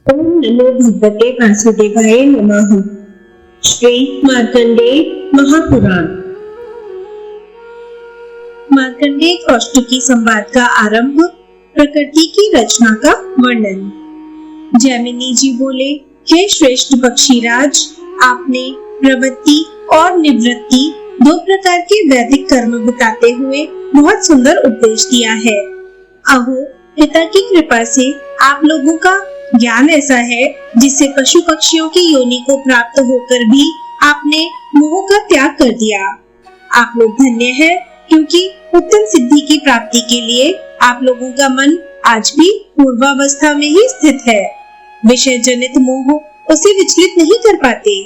ओम नमो भगवते वासुदेवाय नमः। श्री मार्कंडेय महापुराण। मार्कंडेय कौष्टुकी संवाद का आरंभ, प्रकृति की रचना का वर्णन। जैमिनी जी बोले, हे श्रेष्ठ पक्षीराज, आपने प्रवृत्ति और निवृत्ति दो प्रकार के वैदिक कर्म बताते हुए बहुत सुंदर उपदेश दिया है। अहो, पिता की कृपा से आप लोगों का ज्ञान ऐसा है जिससे पशु पक्षियों की योनि को प्राप्त होकर भी आपने मोह का त्याग कर दिया। आप लोग धन्य हैं, क्योंकि उत्तम सिद्धि की प्राप्ति के लिए आप लोगों का मन आज भी पूर्वावस्था में ही स्थित है। विषय जनित मोह उसे विचलित नहीं कर पाते।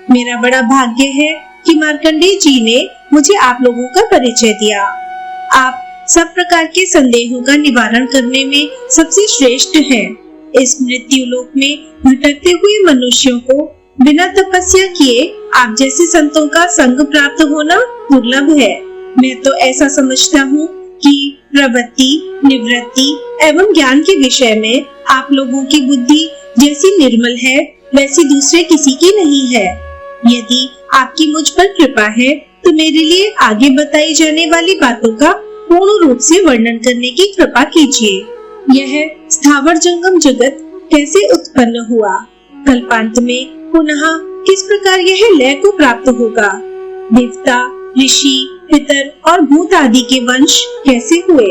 मेरा बड़ा भाग्य है कि मार्कंडेय जी ने मुझे आप लोगों का परिचय दिया। आप सब प्रकार के संदेहों का निवारण करने में सबसे श्रेष्ठ हैं। इस मृत्यु लोक में भटकते हुए मनुष्यों को बिना तपस्या किए आप जैसे संतों का संग प्राप्त होना दुर्लभ है। मैं तो ऐसा समझता हूँ कि प्रवृत्ति, निवृत्ति एवं ज्ञान के विषय में आप लोगों की बुद्धि जैसी निर्मल है, वैसी दूसरे किसी की नहीं है। यदि आपकी मुझ पर कृपा है तो मेरे लिए आगे बताई जाने वाली बातों का पूर्ण रूप से वर्णन करने की कृपा कीजिए। यह स्थावर जंगम जगत कैसे उत्पन्न हुआ, कल्पांत में पुनः किस प्रकार यह लय को प्राप्त होगा, देवता, ऋषि, पितर और भूत आदि के वंश कैसे हुए,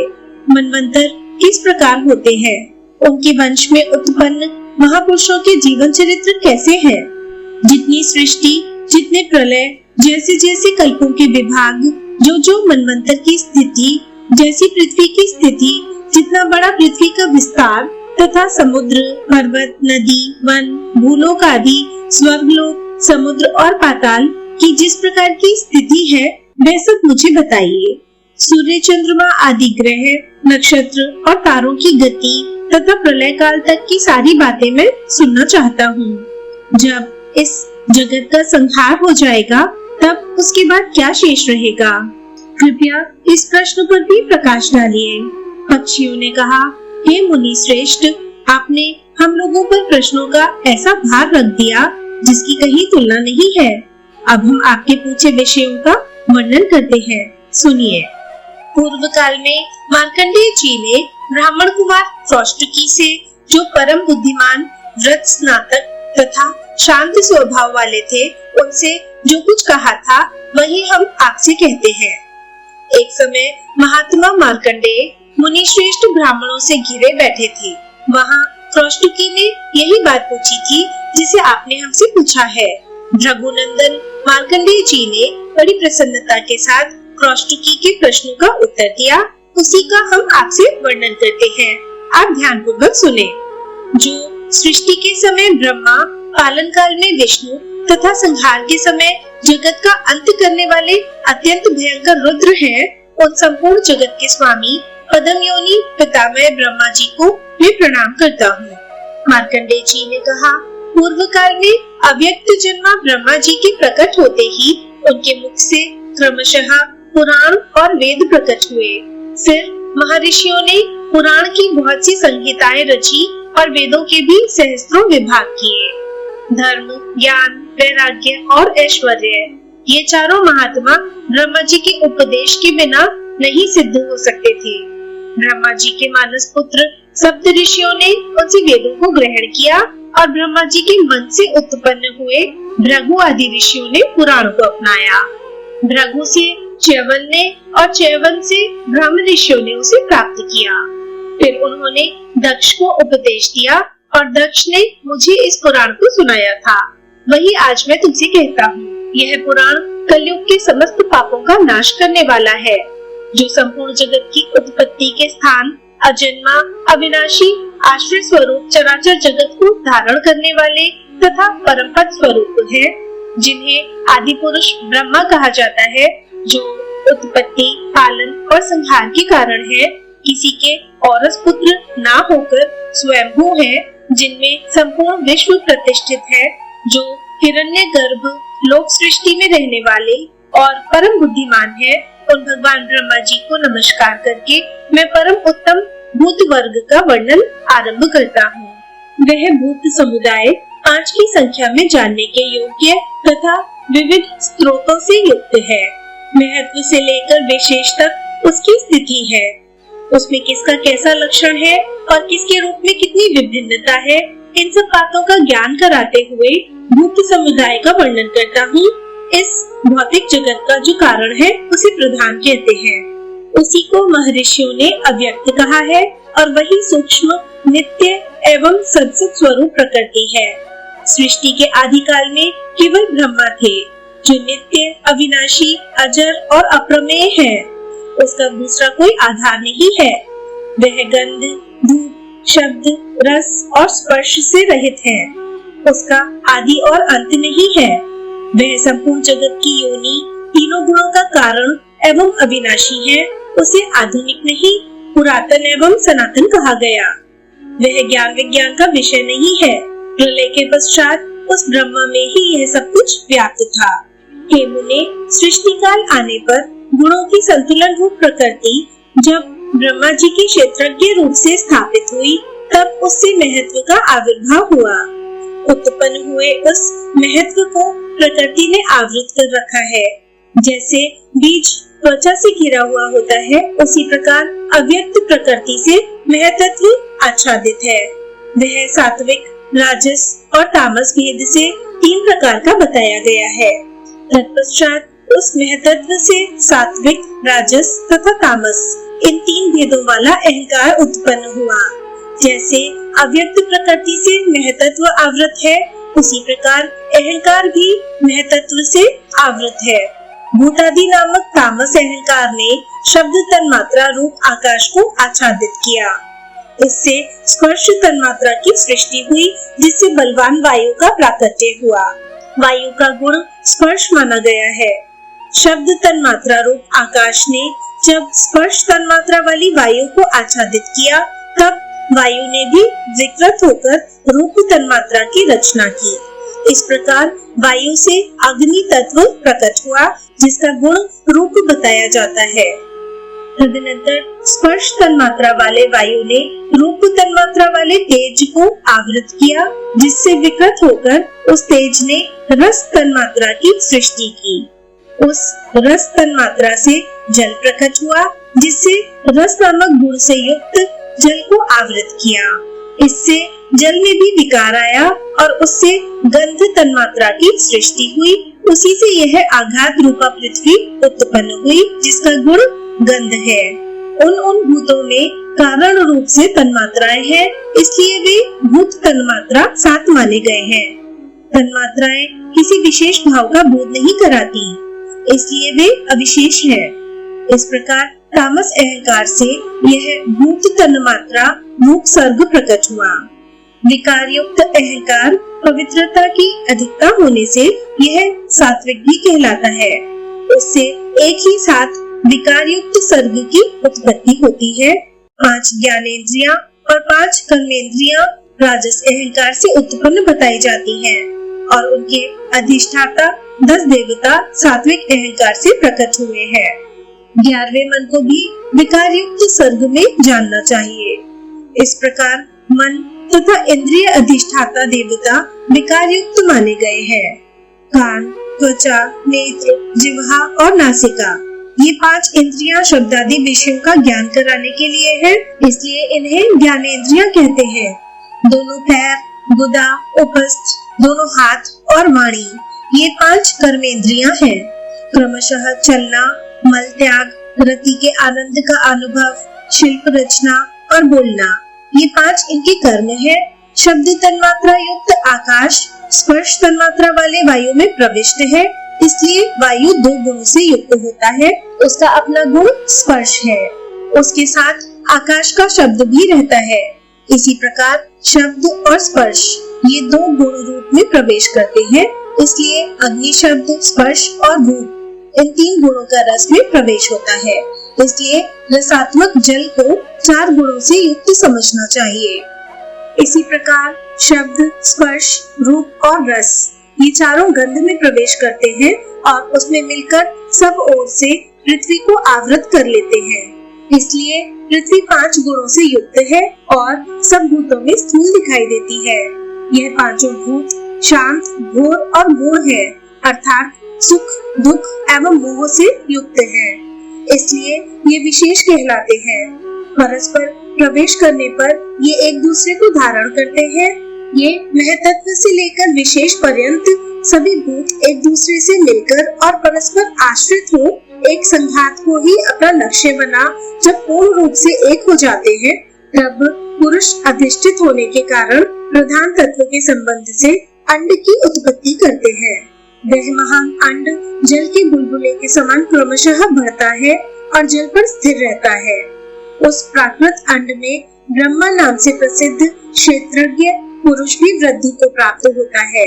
मनवंतर किस प्रकार होते हैं, उनके वंश में उत्पन्न महापुरुषों के जीवन चरित्र कैसे हैं, जितनी सृष्टि, जितने प्रलय, जैसे जैसे कल्पों के विभाग, जो मनवंतर की स्थिति, जैसी पृथ्वी की स्थिति, जितना बड़ा पृथ्वी का विस्तार तथा समुद्र, पर्वत, नदी, वन, भूलोक आदि, स्वर्गलोक, समुद्र और पाताल की जिस प्रकार की स्थिति है, वह सब मुझे बताइए। सूर्य, चंद्रमा आदि ग्रह, नक्षत्र और तारों की गति तथा प्रलय काल तक की सारी बातें मैं सुनना चाहता हूँ। जब इस जगत का संहार हो जाएगा, तब उसके बाद क्या शेष रहेगा? कृपया इस प्रश्न पर भी प्रकाश डालिए। पक्षियों ने कहा, हे मुनि श्रेष्ठ, आपने हम लोगों पर प्रश्नों का ऐसा भार रख दिया जिसकी कहीं तुलना नहीं है। अब हम आपके पूछे विषयों का वर्णन करते हैं, सुनिए। पूर्व काल में मार्कंडेय जी ने ब्राह्मण कुमार कौष्टुकी से, जो परम बुद्धिमान, व्रत स्नातक तथा शांत स्वभाव वाले थे, उनसे जो कुछ कहा था वही हम आपसे कहते हैं। एक समय महात्मा मार्कंडेय मुनि श्रेष्ठ ब्राह्मणों से घिरे बैठे थे। वहाँ कौष्टुकी ने यही बात पूछी थी जिसे आपने हमसे पूछा है। रघुनंदन मार्कंडेय जी ने बड़ी प्रसन्नता के साथ कौष्टुकी के प्रश्नों का उत्तर दिया। उसी का हम आपसे वर्णन करते हैं, आप ध्यान पूर्वक सुने। जो सृष्टि के समय ब्रह्मा, पालन काल में विष्णु तथा संहार के समय जगत का अंत करने वाले अत्यंत भयंकर रुद्र हैं, उन संपूर्ण जगत के स्वामी पदम योनि पितामह ब्रह्मा जी को मैं प्रणाम करता हूँ। मार्कंडेय जी ने कहा, पूर्व काल में अव्यक्त जन्मा ब्रह्मा जी के प्रकट होते ही उनके मुख से क्रमशः पुराण और वेद प्रकट हुए। फिर महर्षियों ने पुराण की बहुत सी संहिताएं रची और वेदों के भी सहस्त्रों विभाग किए। धर्म, ज्ञान, वैराग्य और ऐश्वर्य, ये चारों महात्मा ब्रह्मा जी के उपदेश के बिना नहीं सिद्ध हो सकते थे। ब्रह्मा जी के मानस पुत्र सप्त ऋषियों ने उनसे वेदों को ग्रहण किया और ब्रह्मा जी के मन से उत्पन्न हुए भृगु आदि ऋषियों ने पुराण को अपनाया। भृगु से च्यवन ने और च्यवन से ब्रह्म ऋषियों ने उसे प्राप्त किया। फिर उन्होंने दक्ष को उपदेश दिया और दक्ष ने मुझे इस पुराण को सुनाया था। वही आज मैं तुमसे कहता हूँ। यह पुराण कलयुग के समस्त पापों का नाश करने वाला है, जो संपूर्ण जगत की उत्पत्ति के स्थान, अजन्मा, अविनाशी, आश्रय स्वरूप चराचर जगत को धारण करने वाले तथा परमपद स्वरूप है, जिन्हें आदि पुरुष ब्रह्मा कहा जाता है, जो उत्पत्ति, पालन और संहार के कारण है, किसी के औरस पुत्र ना होकर स्वयंभू है, जिनमें संपूर्ण विश्व प्रतिष्ठित है, जो हिरण्यगर्भ लोक सृष्टि में रहने वाले और परम बुद्धिमान है। उन भगवान ब्रह्मा जी को नमस्कार करके मैं परम उत्तम भूत वर्ग का वर्णन आरंभ करता हूँ। वह भूत समुदाय 5 की संख्या में जानने के योग्य तथा विविध स्रोतों से युक्त है। महत्व से लेकर विशेष तक उसकी स्थिति है, उसमें किसका कैसा लक्षण है और किसके रूप में कितनी विभिन्नता है, इन सब बातों का ज्ञान कराते हुए भूत समुदाय का वर्णन करता हूँ। इस भौतिक जगत का जो कारण है उसे प्रधान कहते हैं। उसी को महर्षियों ने अव्यक्त कहा है और वही सूक्ष्म, नित्य एवं सद्सत स्वरूप प्रकृति है। सृष्टि के आदिकाल में केवल ब्रह्मा थे, जो नित्य, अविनाशी, अजर और अप्रमेय है। उसका दूसरा कोई आधार नहीं है। वह गंध, धूप, शब्द, रस और स्पर्श से रहित है। उसका आदि और अंत नहीं है। वह संपूर्ण जगत की योनि, तीनों गुणों का कारण एवं अविनाशी है। उसे आधुनिक नहीं, पुरातन एवं सनातन कहा गया। वह ज्ञान विज्ञान का विषय नहीं है। प्रलय के पश्चात उस ब्रह्म में ही यह सब कुछ व्याप्त था। हे मुने, सृष्टि काल आने पर गुणों की संतुलन रूप प्रकृति जब ब्रह्मा जी के क्षेत्रज्ञ रूप से स्थापित हुई, तब उससे महत्व का आविर्भाव हुआ। उत्पन्न हुए उस महत्व को प्रकृति ने आवृत कर रखा है। जैसे बीज त्वचा से घिरा हुआ होता है, उसी प्रकार अव्यक्त प्रकृति से महतत्व आच्छादित है। वह सात्विक, राजस और तामस भेद से 3 प्रकार का बताया गया है। तत्पश्चात उस महतत्व से सात्विक, राजस तथा तामस, इन 3 भेदों वाला अहंकार उत्पन्न हुआ। जैसे अव्यक्त प्रकृति से महतत्व आवृत है, उसी प्रकार अहंकार भी महतत्व से आवृत है। भूतादि नामक तामस अहंकार ने शब्द तन्मात्रा रूप आकाश को आच्छादित किया। इससे स्पर्श तन्मात्रा की सृष्टि हुई, जिससे बलवान वायु का प्राकट्य हुआ। वायु का गुण स्पर्श माना गया है। शब्द तन्मात्रा रूप आकाश ने जब स्पर्श तन्मात्रा वाली वायु को आच्छादित किया, तब वायु ने भी विकृत होकर रूप तन्मात्रा की रचना की। इस प्रकार वायु से अग्नि तत्व प्रकट हुआ, जिसका गुण रूप बताया जाता है। तदनंतर स्पर्श तन्मात्रा वाले वायु ने रूप तन्मात्रा वाले तेज को आवृत किया, जिससे विकृत होकर उस तेज ने रस तन्मात्रा की सृष्टि की। उस रस तन्मात्रा से जल प्रकट हुआ, जिससे रस नामक गुण से युक्त जल को आवृत किया। इससे जल में भी विकार आया और उससे गंध तन्मात्रा की सृष्टि हुई। उसी से यह आघात रूपा पृथ्वी उत्पन्न हुई, जिसका गुण गंध है। उन भूतों में कारण रूप से तन्मात्राएं हैं, इसलिए वे भूत तन्मात्रा 7 माने गए हैं। तन्मात्राएं किसी विशेष भाव का बोध नहीं कराती, इसलिए वे अविशेष हैं। इस प्रकार तामस अहंकार से यह भूत तन्मात्रा रूप सर्ग प्रकट हुआ। विकार युक्त अहंकार पवित्रता की अधिकता होने से यह सात्विक भी कहलाता है। उससे एक ही साथ विकार युक्त सर्ग की उत्पत्ति होती है। 5 ज्ञानेंद्रियां और 5 कर्मेंद्रियां राजस अहंकार से उत्पन्न बताई जाती हैं और उनके अधिष्ठाता 10 देवता सात्विक अहंकार से प्रकट हुए हैं। 11वें मन को भी विकार युक्त सर्ग में जानना चाहिए। इस प्रकार मन तथा इंद्रिय अधिष्ठाता देवता विकार युक्त माने गए हैं। कान, त्वचा, नेत्र, जिह्वा और नासिका, ये 5 इंद्रियां शब्दादि विषयों का ज्ञान कराने के लिए है, इसलिए इन्हें ज्ञानेंद्रियां कहते हैं। दोनों पैर, गुदा, उपस्थ, दोनों हाथ और वाणी, ये 5 कर्मेंद्रियां हैं। क्रमशः चलना, मल त्याग, रति के आनंद का अनुभव, शिल्प रचना और बोलना, ये 5 इनके कर्म है। शब्द तन्मात्रा युक्त आकाश स्पर्श तन्मात्रा वाले वायु में प्रविष्ट है, इसलिए वायु 2 गुणों से युक्त होता है। उसका अपना गुण स्पर्श है, उसके साथ आकाश का शब्द भी रहता है। इसी प्रकार शब्द और स्पर्श ये 2 गुण रूप में प्रवेश करते हैं, इसलिए अग्नि शब्द, स्पर्श और रूप, इन 3 गुणों का रस में प्रवेश होता है। इसलिए रसात्मक जल को 4 गुणों से युक्त समझना चाहिए। इसी प्रकार शब्द, स्पर्श, रूप और रस ये चारों गंध में प्रवेश करते हैं और उसमें मिलकर सब ओर से पृथ्वी को आवृत कर लेते हैं। इसलिए पृथ्वी 5 गुणों से युक्त है और सब भूतों में स्थूल दिखाई देती है। यह पांचों भूत शांत, घोर और मूढ़ है, अर्थात सुख, दुख एवं मोह से युक्त है। इसलिए ये विशेष कहलाते हैं। परस्पर प्रवेश करने पर ये एक दूसरे को धारण करते हैं। ये महतत्व से लेकर विशेष पर्यंत सभी भूत एक दूसरे से मिलकर और परस्पर आश्रित हो एक संघात को ही अपना लक्ष्य बना जब पूर्ण रूप से एक हो जाते हैं, तब पुरुष अधिष्ठित होने के कारण प्रधान तत्व के संबंध से अंड की उत्पत्ति करते हैं। वह महान अंड जल के बुलबुले के समान क्रमशः बढ़ता है और जल पर स्थिर रहता है। उस प्राकृत अंड में ब्रह्मा नाम से प्रसिद्ध क्षेत्रज्ञ पुरुष भी वृद्धि को प्राप्त होता है।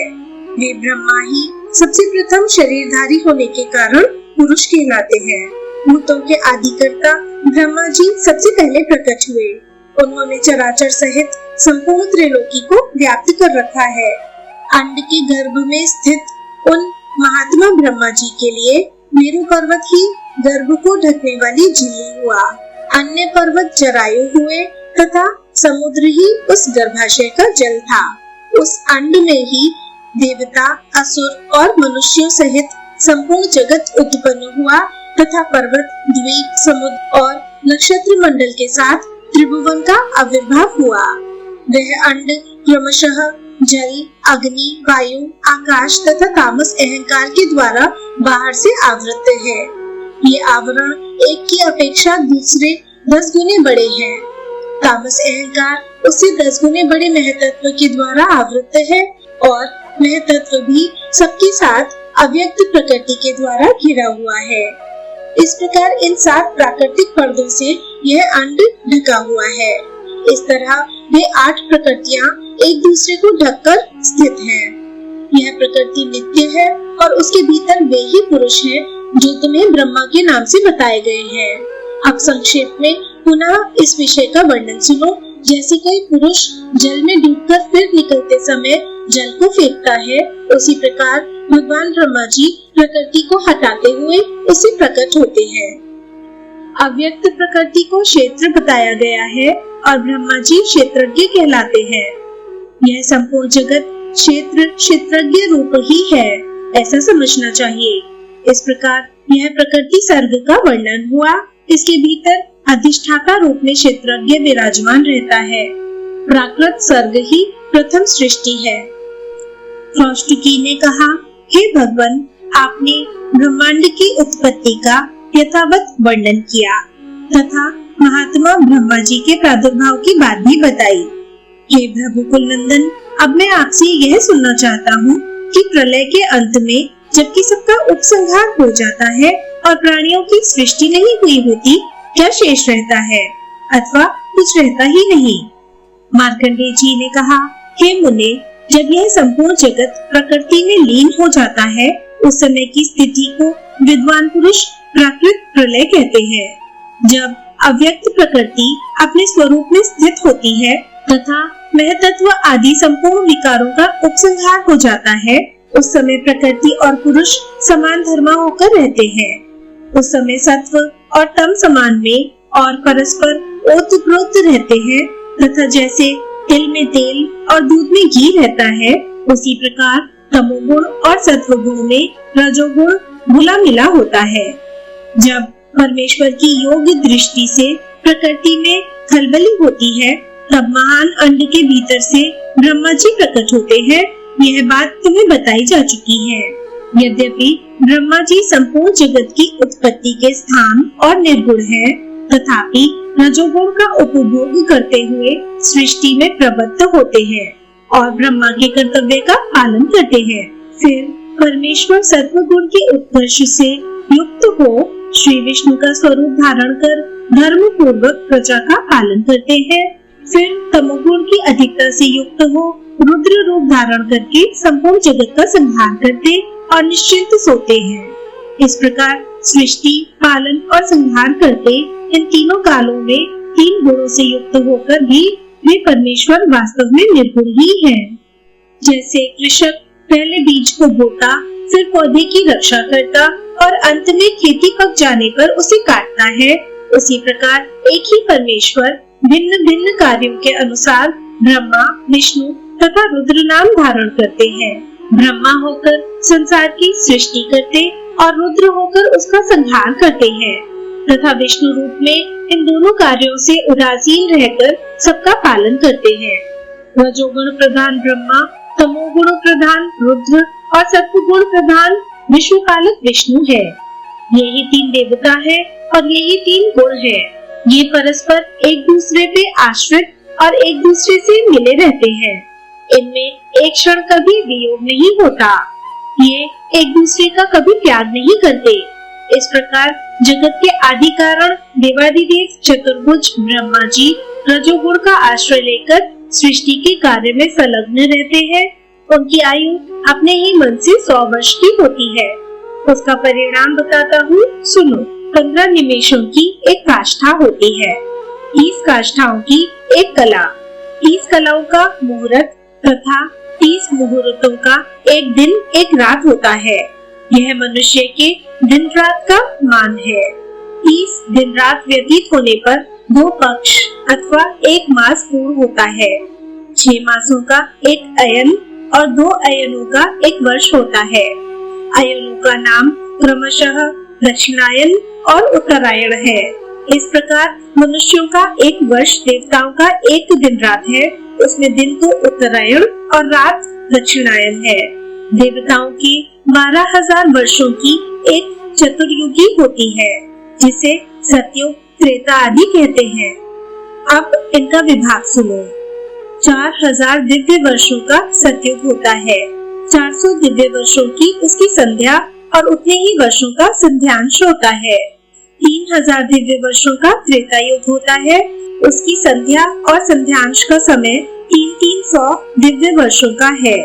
वे ब्रह्मा ही सबसे प्रथम शरीरधारी होने के कारण पुरुष कहलाते हैं। भूतों के आदिकर्ता ब्रह्मा जी सबसे पहले प्रकट हुए। उन्होंने चराचर सहित संपूर्ण त्रिलोकी को व्याप्त कर रखा है। अंड के गर्भ में स्थित उन महात्मा ब्रह्मा जी के लिए मेरु पर्वत ही गर्भ को ढकने वाली झिल्ली हुआ। अन्य पर्वत जरायु हुए तथा समुद्र ही उस गर्भाशय का जल था। उस अंड में ही देवता, असुर और मनुष्यों सहित संपूर्ण जगत उत्पन्न हुआ तथा पर्वत, द्वीप, समुद्र और नक्षत्र मंडल के साथ त्रिभुवन का आविर्भाव हुआ। वह अंड क्रमशः जल, अग्नि, वायु, आकाश तथा तामस अहंकार के द्वारा बाहर से आवृत है। ये आवरण एक की अपेक्षा दूसरे 10 गुने बड़े हैं। तामस अहंकार उससे 10 गुने बड़े महतत्व के द्वारा आवृत है और महतत्व भी सबके साथ अव्यक्त प्रकृति के द्वारा घिरा हुआ है। इस प्रकार इन 7 प्राकृतिक पर्दों से यह अंड ढका हुआ है। इस तरह वे 8 प्रकृतियां एक दूसरे को ढककर स्थित हैं। यह प्रकृति नित्य है और उसके भीतर वे ही पुरुष हैं जो तुम्हें ब्रह्मा के नाम से बताए गए हैं। अब संक्षेप में पुनः इस विषय का वर्णन सुनो। जैसे कोई पुरुष जल में डूबकर फिर निकलते समय जल को फेंकता है, उसी प्रकार भगवान ब्रह्मा जी प्रकृति को हटाते हुए उसे प्रकट होते हैं। अव्यक्त प्रकृति को क्षेत्र बताया गया है और ब्रह्मा जी क्षेत्रज्ञ कहलाते हैं। यह संपूर्ण जगत क्षेत्र क्षेत्रज्ञ रूप ही है, ऐसा समझना चाहिए। इस प्रकार यह प्रकृति सर्ग का वर्णन हुआ। इसके भीतर अधिष्ठाता रूप में क्षेत्रज्ञ विराजमान रहता है। प्राकृत सर्ग ही प्रथम सृष्टि है। कौष्टुकी ने कहा, हे भगवान, आपने ब्रह्मांड की उत्पत्ति का यथावत वर्णन किया तथा महात्मा ब्रह्मा जी के प्रादुर्भाव की बात भी बताई। हे भृगुकुल नंदन, अब मैं आपसे यह सुनना चाहता हूँ कि प्रलय के अंत में जबकि सबका उपसंहार हो जाता है और प्राणियों की सृष्टि नहीं हुई होती, क्या शेष रहता है अथवा कुछ रहता ही नहीं। मार्कंडेय जी ने कहा, हे मुने, जब यह संपूर्ण जगत प्रकृति में लीन हो जाता है, उस समय की स्थिति को विद्वान पुरुष प्राकृत प्रलय कहते हैं। जब अव्यक्त प्रकृति अपने स्वरूप में स्थित होती है तथा महतत्व आदि संपूर्ण विकारों का उपसंहार हो जाता है, उस समय प्रकृति और पुरुष समान धर्मा होकर रहते हैं। उस समय सत्व और तम समान में और परस्पर ओतप्रोत रहते हैं तथा जैसे तिल में तेल और दूध में घी रहता है, उसी प्रकार तमोगुण और सत्वगुण में रजोगुण घुला मिला होता है। जब परमेश्वर की योग्य दृष्टि से प्रकृति में खलबली होती है, तब महान अंड के भीतर से ब्रह्मा जी प्रकट होते हैं। यह बात तुम्हें बताई जा चुकी है। यद्यपि ब्रह्मा जी संपूर्ण जगत की उत्पत्ति के स्थान और निर्गुण है, तथापि रजोगुण का उपभोग करते हुए सृष्टि में प्रवृत्त होते हैं और ब्रह्मा के कर्तव्य का पालन करते हैं। फिर परमेश्वर सत्वगुण के उत्कर्ष से युक्त हो श्री विष्णु का स्वरूप धारण कर धर्म पूर्वक प्रजा का पालन करते हैं। फिर तमोगुण की अधिकता से युक्त हो रुद्र रूप धारण करके संपूर्ण जगत का संहार करते और निश्चिंत सोते हैं। इस प्रकार सृष्टि, पालन और संहार करते इन तीनों कालों में 3 गुणों से युक्त होकर भी वे परमेश्वर वास्तव में निर्गुण ही हैं। जैसे कृषक पहले बीज को बोता, फिर पौधे की रक्षा करता और अंत में खेती पक जाने पर उसे काटता है, उसी प्रकार एक ही परमेश्वर भिन्न भिन्न कार्यों के अनुसार ब्रह्मा, विष्णु तथा रुद्र नाम धारण करते हैं। ब्रह्मा होकर संसार की सृष्टि करते और रुद्र होकर उसका संहार करते हैं तथा विष्णु रूप में इन दोनों कार्यों से उदासीन रहकर सबका पालन करते हैं। रजोगुण प्रधान ब्रह्मा, तमोगुण प्रधान रुद्र और सत्वगुण प्रधान विश्वपालक विष्णु है। यही तीन देवता है और यही तीन गुण है। ये परस्पर एक दूसरे पे आश्रित और एक दूसरे से मिले रहते हैं। इनमें एक क्षण कभी वियोग नहीं होता। ये एक दूसरे का कभी त्याग नहीं करते। इस प्रकार जगत के आदि कारण देवादिदेव चतुर्भुज ब्रह्मा जी रजोगुण का आश्रय लेकर सृष्टि के कार्य में संलग्न रहते हैं। उनकी आयु अपने ही मन से 100 वर्ष की होती है। उसका परिणाम बताता हूँ, सुनो। 15 निमेषों की एक काष्ठा होती है, 30 काष्ठाओं की एक कला, 30 कलाओं का मुहूर्त तथा 30 मुहूर्तों का एक दिन एक रात होता है। यह मनुष्य के दिन रात का मान है। 30 दिन रात व्यतीत होने पर 2 पक्ष अथवा 1 मास पूर्ण होता है। 6 मासों का एक अयन और 2 अयनों का एक वर्ष होता है। अयनों का नाम क्रमशः दक्षिणायन और उत्तरायण है। इस प्रकार मनुष्यों का एक वर्ष देवताओं का एक दिन रात है, उसमें दिन तो उत्तरायण और रात दक्षिणायन है। देवताओं की 12,000 वर्षों की एक चतुर्युगी होती है, जिसे सतयुग, त्रेता आदि कहते हैं। अब इनका विभाग सुनो। 4,000 दिव्य वर्षों का सतयुग होता है, 400 दिव्य वर्षों की उसकी संध्या और उतने ही वर्षों का संध्यांश होता है। 3,000 दिव्य वर्षों का त्रेता युग होता है, उसकी संध्या और संध्यांश का समय 300 दिव्य वर्षों का है।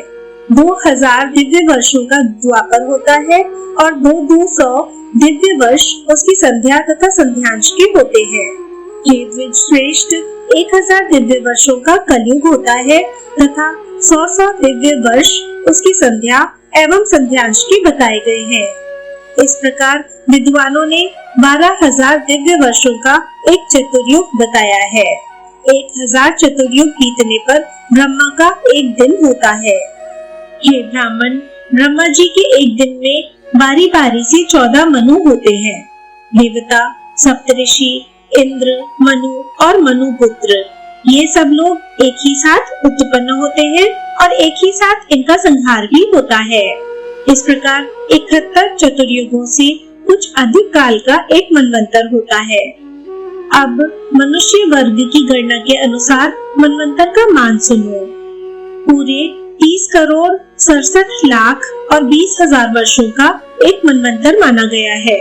2,000 दिव्य वर्षों का द्वापर होता है और 200 दिव्य वर्ष उसकी संध्या तथा संध्यांश के होते हैं। हे द्विज श्रेष्ठ, 1,000 दिव्य वर्षों का कलयुग होता है तथा 100 दिव्य वर्ष उसकी संध्या एवं संध्यांश के बताए गए हैं। इस प्रकार विद्वानों ने 12,000 दिव्य वर्षों का एक चतुर्युग बताया है। 1,000 चतुर्युग बीतने पर ब्रह्मा का एक दिन होता है। हे ब्राह्मण, ब्रह्मा जी के एक दिन में बारी बारी से 14 मनु होते हैं। देवता, सप्तऋषि, इंद्र, मनु और मनुपुत्र, ये सब लोग एक ही साथ उत्पन्न होते हैं और एक ही साथ इनका संहार भी होता है। इस प्रकार 71 चतुर्युगों से कुछ अधिक काल का एक मनवंतर होता है। अब मनुष्य वर्ग की गणना के अनुसार मनवंतर का मान सुनो। पूरे 30 करोड़ 67 लाख और 20,000 वर्षों का एक मनवंतर माना गया है।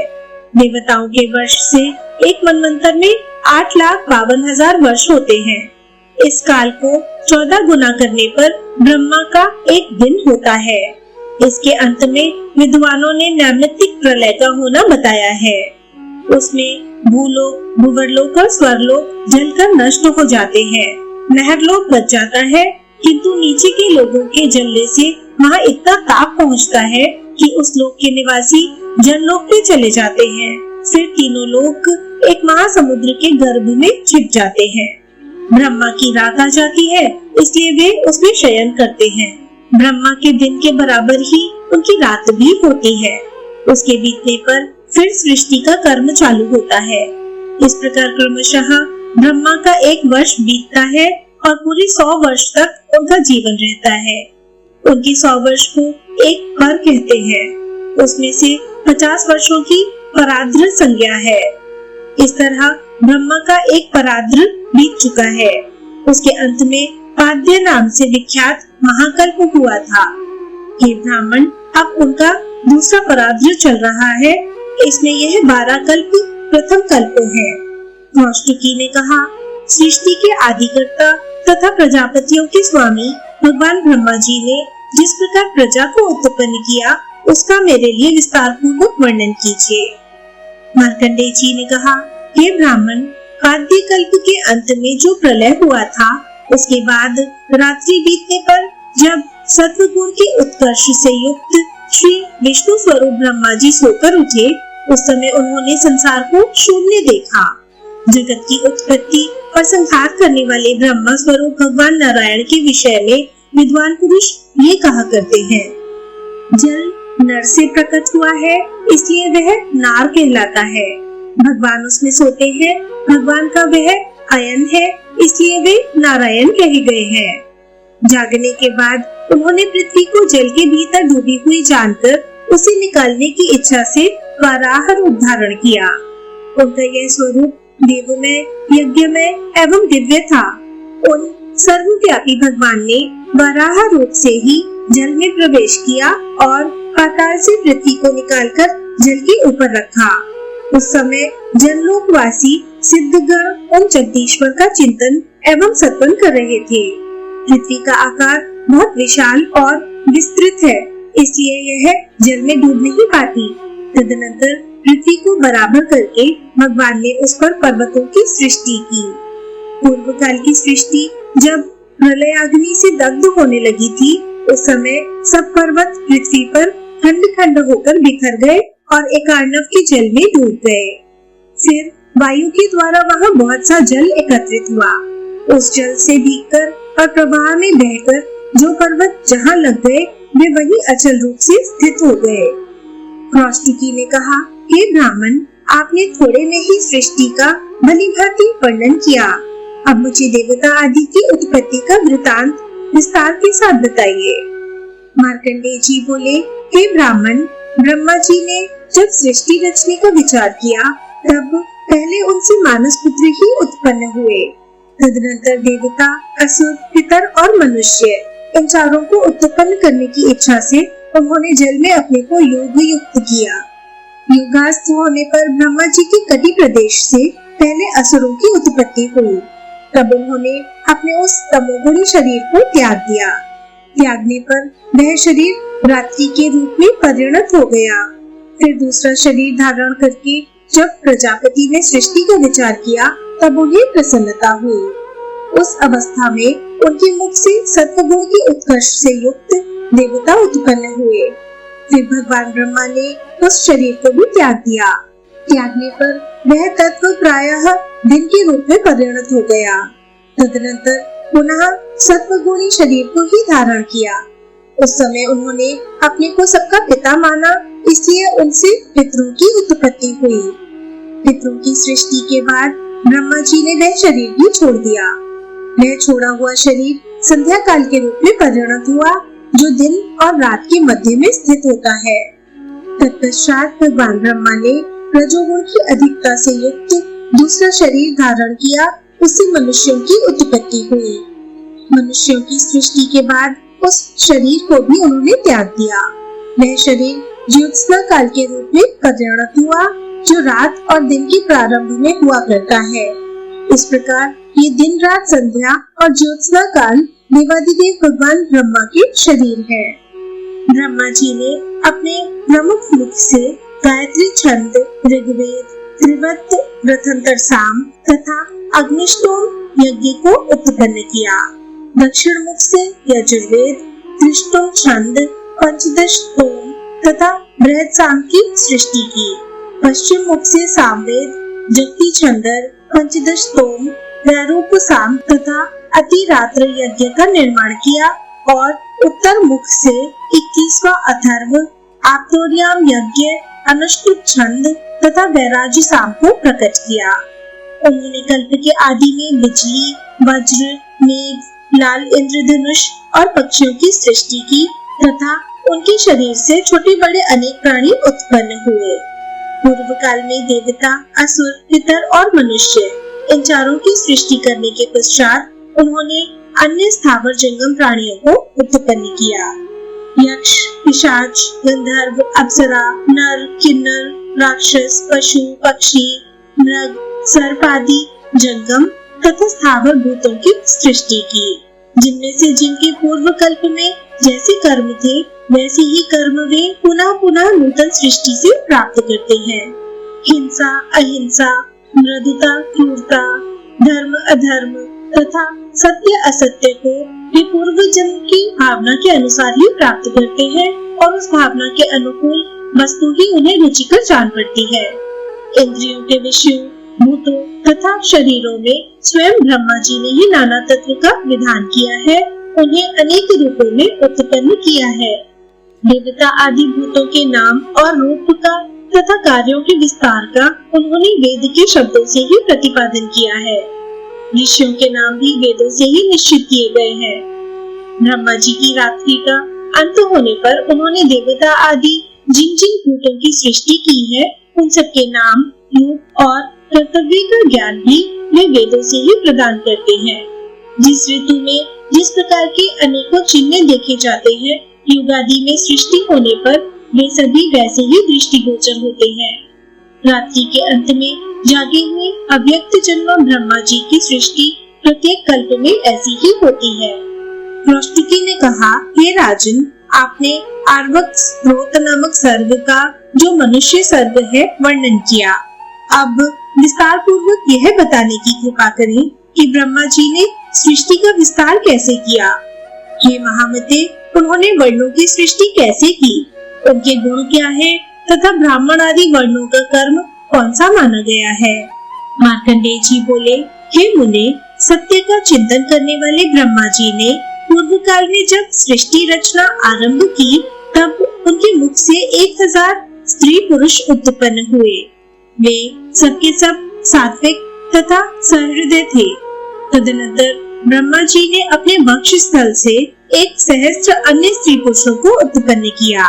देवताओं के वर्ष से एक मनवंतर में 8,52,000 वर्ष होते हैं। इस काल को 14 गुना करने पर ब्रह्मा का एक दिन होता है। इसके अंत में विद्वानों ने नैमित्तिक प्रलय का होना बताया है। उसमें भूलोक, भूवर्लोक और स्वर्लोक जलकर नष्ट हो जाते हैं। नहरलोक बच जाता है, किंतु नीचे के लोगों के जलने से वहाँ इतना ताप पहुँचता है कि उस लोक के निवासी जनलोक पे चले जाते हैं। फिर तीनों लोक एक महासमुद्र के गर्भ में छिप जाते हैं। ब्रह्मा की रात आ जाती है, इसलिए वे उसमें शयन करते हैं। ब्रह्मा के दिन के बराबर ही उनकी रात भी होती है। उसके बीतने पर फिर सृष्टि का कर्म चालू होता है। इस प्रकार क्रमशः ब्रह्मा का एक वर्ष बीतता है और पूरे 100 वर्ष तक उनका जीवन रहता है। उनकी 100 वर्ष को एक पर कहते हैं। उसमें से 50 वर्षों की पराद्र संज्ञा है। इस तरह ब्रह्मा का एक पराद्र बीत चुका है। उसके अंत में पाद्य नाम से विख्यात महाकल्प हुआ था। हे ब्राह्मण, अब उनका दूसरा पराद्र चल रहा है। इसमें यह 12 कल्प प्रथम कल्प है। नौष्टिकी ने कहा, सृष्टि के आदिकर्ता तथा प्रजापतियों के स्वामी भगवान ब्रह्मा जी ने जिस प्रकार प्रजा को उत्पन्न किया, उसका मेरे लिए विस्तार पूर्वक वर्णन कीजिए। मार्कंडेय जी ने कहा, हे ब्राह्मण, पाद्य कल्प के अंत में जो प्रलय हुआ था, उसके बाद रात्रि बीतने पर जब सत्वगुण के उत्कर्ष से युक्त श्री विष्णु स्वरूप ब्रह्मा जी सोकर उठे, उस समय उन्होंने संसार को शून्य देखा। जगत की उत्पत्ति और संहार करने वाले ब्रह्मा स्वरूप भगवान नारायण के विषय में विद्वान पुरुष ये कहा करते हैं, जल नर से प्रकट हुआ है इसलिए वह नार कहलाता है। भगवान उसमें सोते हैं, भगवान का वह अयन है इसलिए वे नारायण कहे गए हैं। जागने के बाद उन्होंने पृथ्वी को जल के भीतर डूबी हुई जानकर उसे निकालने की इच्छा से वराह रूप धारण किया। उनका यह स्वरूप देवमय, यज्ञमय एवं दिव्य था। उन सर्वव्यापी भगवान ने वराह रूप से ही जल में प्रवेश किया और पाताल से पृथ्वी को निकालकर जल के ऊपर रखा। उस समय जनलोकवासी सिद्धगण उन जगदीश्वर का चिंतन एवं सत्वन कर रहे थे। पृथ्वी का आकार बहुत विशाल और विस्तृत है इसलिए यह जल में डूब नहीं पाती। तदनंतर पृथ्वी को बराबर करके भगवान ने उस पर पर्वतों की सृष्टि की। पूर्व काल की सृष्टि जब प्रलयाग्नि से दग्ध होने लगी थी उस समय सब पर्वत पृथ्वी पर खंड खंड होकर बिखर गए और एकार्णव के जल में डूब गए। फिर वायु के द्वारा वहां बहुत सा जल एकत्रित हुआ। उस जल से भीगकर और प्रवाह में बहकर जो पर्वत जहां लग गए वे वही अचल रूप से स्थित हो गए। क्रौष्टुकी ने कहा, हे ब्राह्मण, आपने थोड़े में ही सृष्टि का भलीभांति वर्णन किया। अब मुझे देवता आदि की उत्पत्ति का वृतांत विस्तार के साथ बताइए। मार्कंडेय जी बोले, हे ब्राह्मण, ब्रह्मा जी ने जब सृष्टि रचने का विचार किया तब पहले उनसे मानस पुत्र ही उत्पन्न हुए। तदनंतर देवता, असुर, पितर और मनुष्य इन चारों को उत्पन्न करने की इच्छा से उन्होंने जल में अपने को योग युक्त किया। युगास्त होने पर ब्रह्मा जी के कटि प्रदेश से पहले असुरों की उत्पत्ति हुई। तब उन्होंने अपने उस तमोगुणी शरीर को त्याग दिया। त्यागने पर वह शरीर रात्रि के रूप में परिणत हो गया। फिर दूसरा शरीर धारण करके जब प्रजापति ने सृष्टि का विचार किया तब उन्हें प्रसन्नता हुई। उस अवस्था में उनके मुख से सत्वगुण की उत्कर्ष से युक्त देवता उत्पन्न हुए। फिर भगवान ब्रह्मा ने उस शरीर को भी त्याग दिया। त्यागने पर वह तत्व प्रायः दिन के रूप में परिणत हो गया। तदनंतर पुनः सत्वगुणी शरीर को ही धारण किया। उस समय उन्होंने अपने को सबका पिता माना इसलिए उनसे पितरों की उत्पत्ति हुई। पितरों की सृष्टि के बाद ब्रह्मा जी ने वह शरीर भी छोड़ दिया। वह छोड़ा हुआ शरीर संध्या काल के रूप में परिणत हुआ जो दिन और रात के मध्य में स्थित होता है। तत्पश्चात भगवान ब्रह्मा ने रजोगुण की अधिकता से युक्त दूसरा शरीर धारण किया। उससे मनुष्यों की उत्पत्ति हुई। मनुष्यों की सृष्टि के बाद उस शरीर को भी उन्होंने त्याग दिया। वह शरीर ज्योत्सना काल के रूप में परिणत हुआ जो रात और दिन के प्रारंभ में हुआ करता है। इस प्रकार ये दिन रात संध्या और ज्योत्सना काल देवादिदेव भगवान ब्रह्मा के शरीर है। ब्रह्मा जी ने अपने प्रमुख मुख से गायत्री छंद, ऋग्वेद, त्रिवत, रथंतर साम तथा अग्निष्टोम यज्ञ को उत्पन्न किया। दक्षिण मुख से यजुर्वेद, त्रिष्टोम छंद, पंचदश तोम तथा बृहद साम की सृष्टि की। पश्चिम मुख से सामवेद, जगती छंदर, पंचदश तोम, वैरूप साम तथा अतिरात्र यज्ञ का निर्माण किया और उत्तर मुख से 21वां अथर्व, आप्तोर्याम यज्ञ, अनुष्टुप छंद तथा वैराज्य साम को प्रकट किया। उन्होंने कल्प के आदि में बिजली, वज्र, मेघ, लाल इंद्रधनुष और पक्षियों की सृष्टि की तथा उनके शरीर से छोटे बड़े अनेक प्राणी उत्पन्न हुए। पूर्व काल में देवता, असुर, पितर और मनुष्य इन चारों की सृष्टि करने के पश्चात उन्होंने अन्य स्थावर जंगम प्राणियों को उत्पन्न किया। यक्ष, पिशाच, गंधर्व, अप्सरा, नर, किन्नर, राक्षस, पशु, पक्षी, मृग, सर्प आदि जंगम तथा स्थावर भूतों की सृष्टि की, जिनमें से जिनके पूर्व कल्प में जैसे कर्म थे वैसे ही कर्म वे पुनः पुनः नूतन सृष्टि से प्राप्त करते हैं। हिंसा, अहिंसा, मृदुता, क्रूरता, धर्म, अधर्म तथा सत्य, असत्य को वे पूर्व जन्म की भावना के अनुसार ही प्राप्त करते हैं और उस भावना के अनुकूल वस्तु ही उन्हें रुचिकर जान पड़ती है। इंद्रियों के विषयों, भूतों तथा शरीरों में स्वयं ब्रह्मा जी ने ही नाना तत्व का विधान किया है, उन्हें अनेक रूपों में उत्पन्न किया है। देवता आदि भूतों के नाम और रूप का तथा कार्यों के विस्तार का उन्होंने वेद के शब्दों से ही प्रतिपादन किया है। ऋषियों के नाम भी वेदों से ही निश्चित किए गए हैं। ब्रह्मा जी की रात्रि का अंत होने पर उन्होंने देवता आदि जिन जिन भूतों की सृष्टि की है, उन सबके नाम, रूप और कर्तव्य का ज्ञान भी वे वेदों से ही प्रदान करते हैं। जिस ऋतु में जिस प्रकार के अनेकों चिन्ह देखे जाते हैं, युगादि में सृष्टि होने पर वे सभी वैसे ही दृष्टिगोचर होते हैं। रात्रि के अंत में जागे हुए अव्यक्त जन्म ब्रह्मा जी की सृष्टि प्रत्येक कल्प में ऐसी ही होती है। कौष्टुकी ने कहा, हे राजन, आपने आर्वक स्रोत नामक सर्ग का जो मनुष्य सर्ग है वर्णन किया। अब विस्तार पूर्वक यह बताने की कृपा करें कि ब्रह्मा जी ने सृष्टि का विस्तार कैसे किया। हे महामते, उन्होंने वर्णों की सृष्टि कैसे की, उनके गुण क्या है तथा ब्राह्मण आदि वर्णों का कर्म कौन सा माना गया है। मार्कंडेय जी बोले, हे मुने, सत्य का चिंतन करने वाले ब्रह्मा जी ने पूर्व काल में जब सृष्टि रचना आरंभ की, तब उनके मुख से 1000 स्त्री पुरुष उत्पन्न हुए। वे सबके सब सात्विक तथा सहृदय थे। तदनंतर ब्रह्मा जी ने अपने वक्ष स्थल से 1,000 अन्य स्त्री पुरुषों को उत्पन्न किया।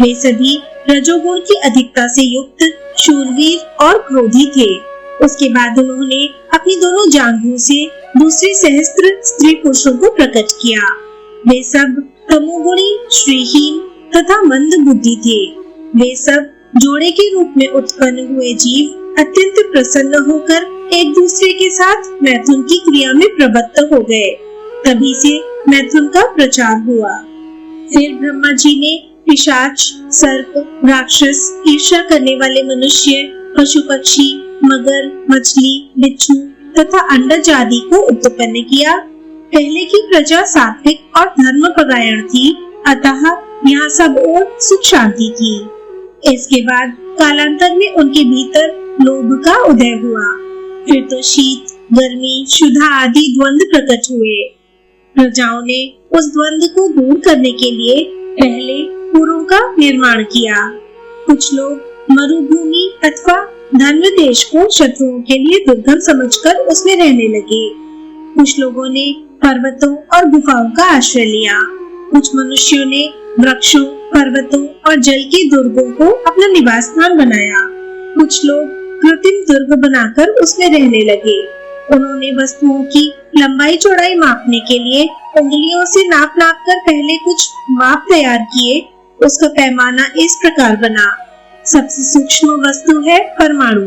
वे सभी रजोगुण की अधिकता से युक्त, शूरवीर और क्रोधी थे। उसके बाद उन्होंने अपनी दोनों जांघों से दूसरे सहस्त्र स्त्री पुरुषों को प्रकट किया। वे सब तमोगुणी, श्रीहीन तथा मंद बुद्धि थे। वे सब जोड़े के रूप में उत्पन्न हुए जीव अत्यंत प्रसन्न होकर एक दूसरे के साथ मैथुन की क्रिया में प्रवृत्त हो गए। तभी से मैथुन का प्रचार हुआ। फिर ब्रह्मा जी ने पिशाच, सर्प, राक्षस, ईर्ष्या करने वाले मनुष्य, पशु पक्षी, मगर, मछली, बिच्छू तथा अंडज आदि को उत्पन्न किया। पहले की प्रजा सात्विक और धर्मपरायण थी, अतः यहाँ सब ओर सुख शांति थी। इसके बाद कालांतर में उनके भीतर लोभ का उदय हुआ। फिर तो शीत, गर्मी, क्षुधा आदि द्वंद्व प्रकट हुए। प्रजाओं ने उस द्वंद्व को दूर करने के लिए पहले पुरों का निर्माण किया। कुछ लोग मरुभूमि अथवा धन्य देश को शत्रुओं के लिए दुर्गम समझकर उसमें रहने लगे। कुछ लोगों ने पर्वतों और गुफाओं का आश्रय लिया। कुछ मनुष्यों ने वृक्षों, पर्वतों और जल के दुर्गों को अपना निवास स्थान बनाया। कुछ लोग कृत्रिम दुर्ग बनाकर उसमें रहने लगे। उन्होंने वस्तुओं की लंबाई चौड़ाई मापने के लिए उंगलियों से नाप कर पहले कुछ माप तैयार किए। उसका पैमाना इस प्रकार बना। सबसे सूक्ष्म वस्तु है परमाणु,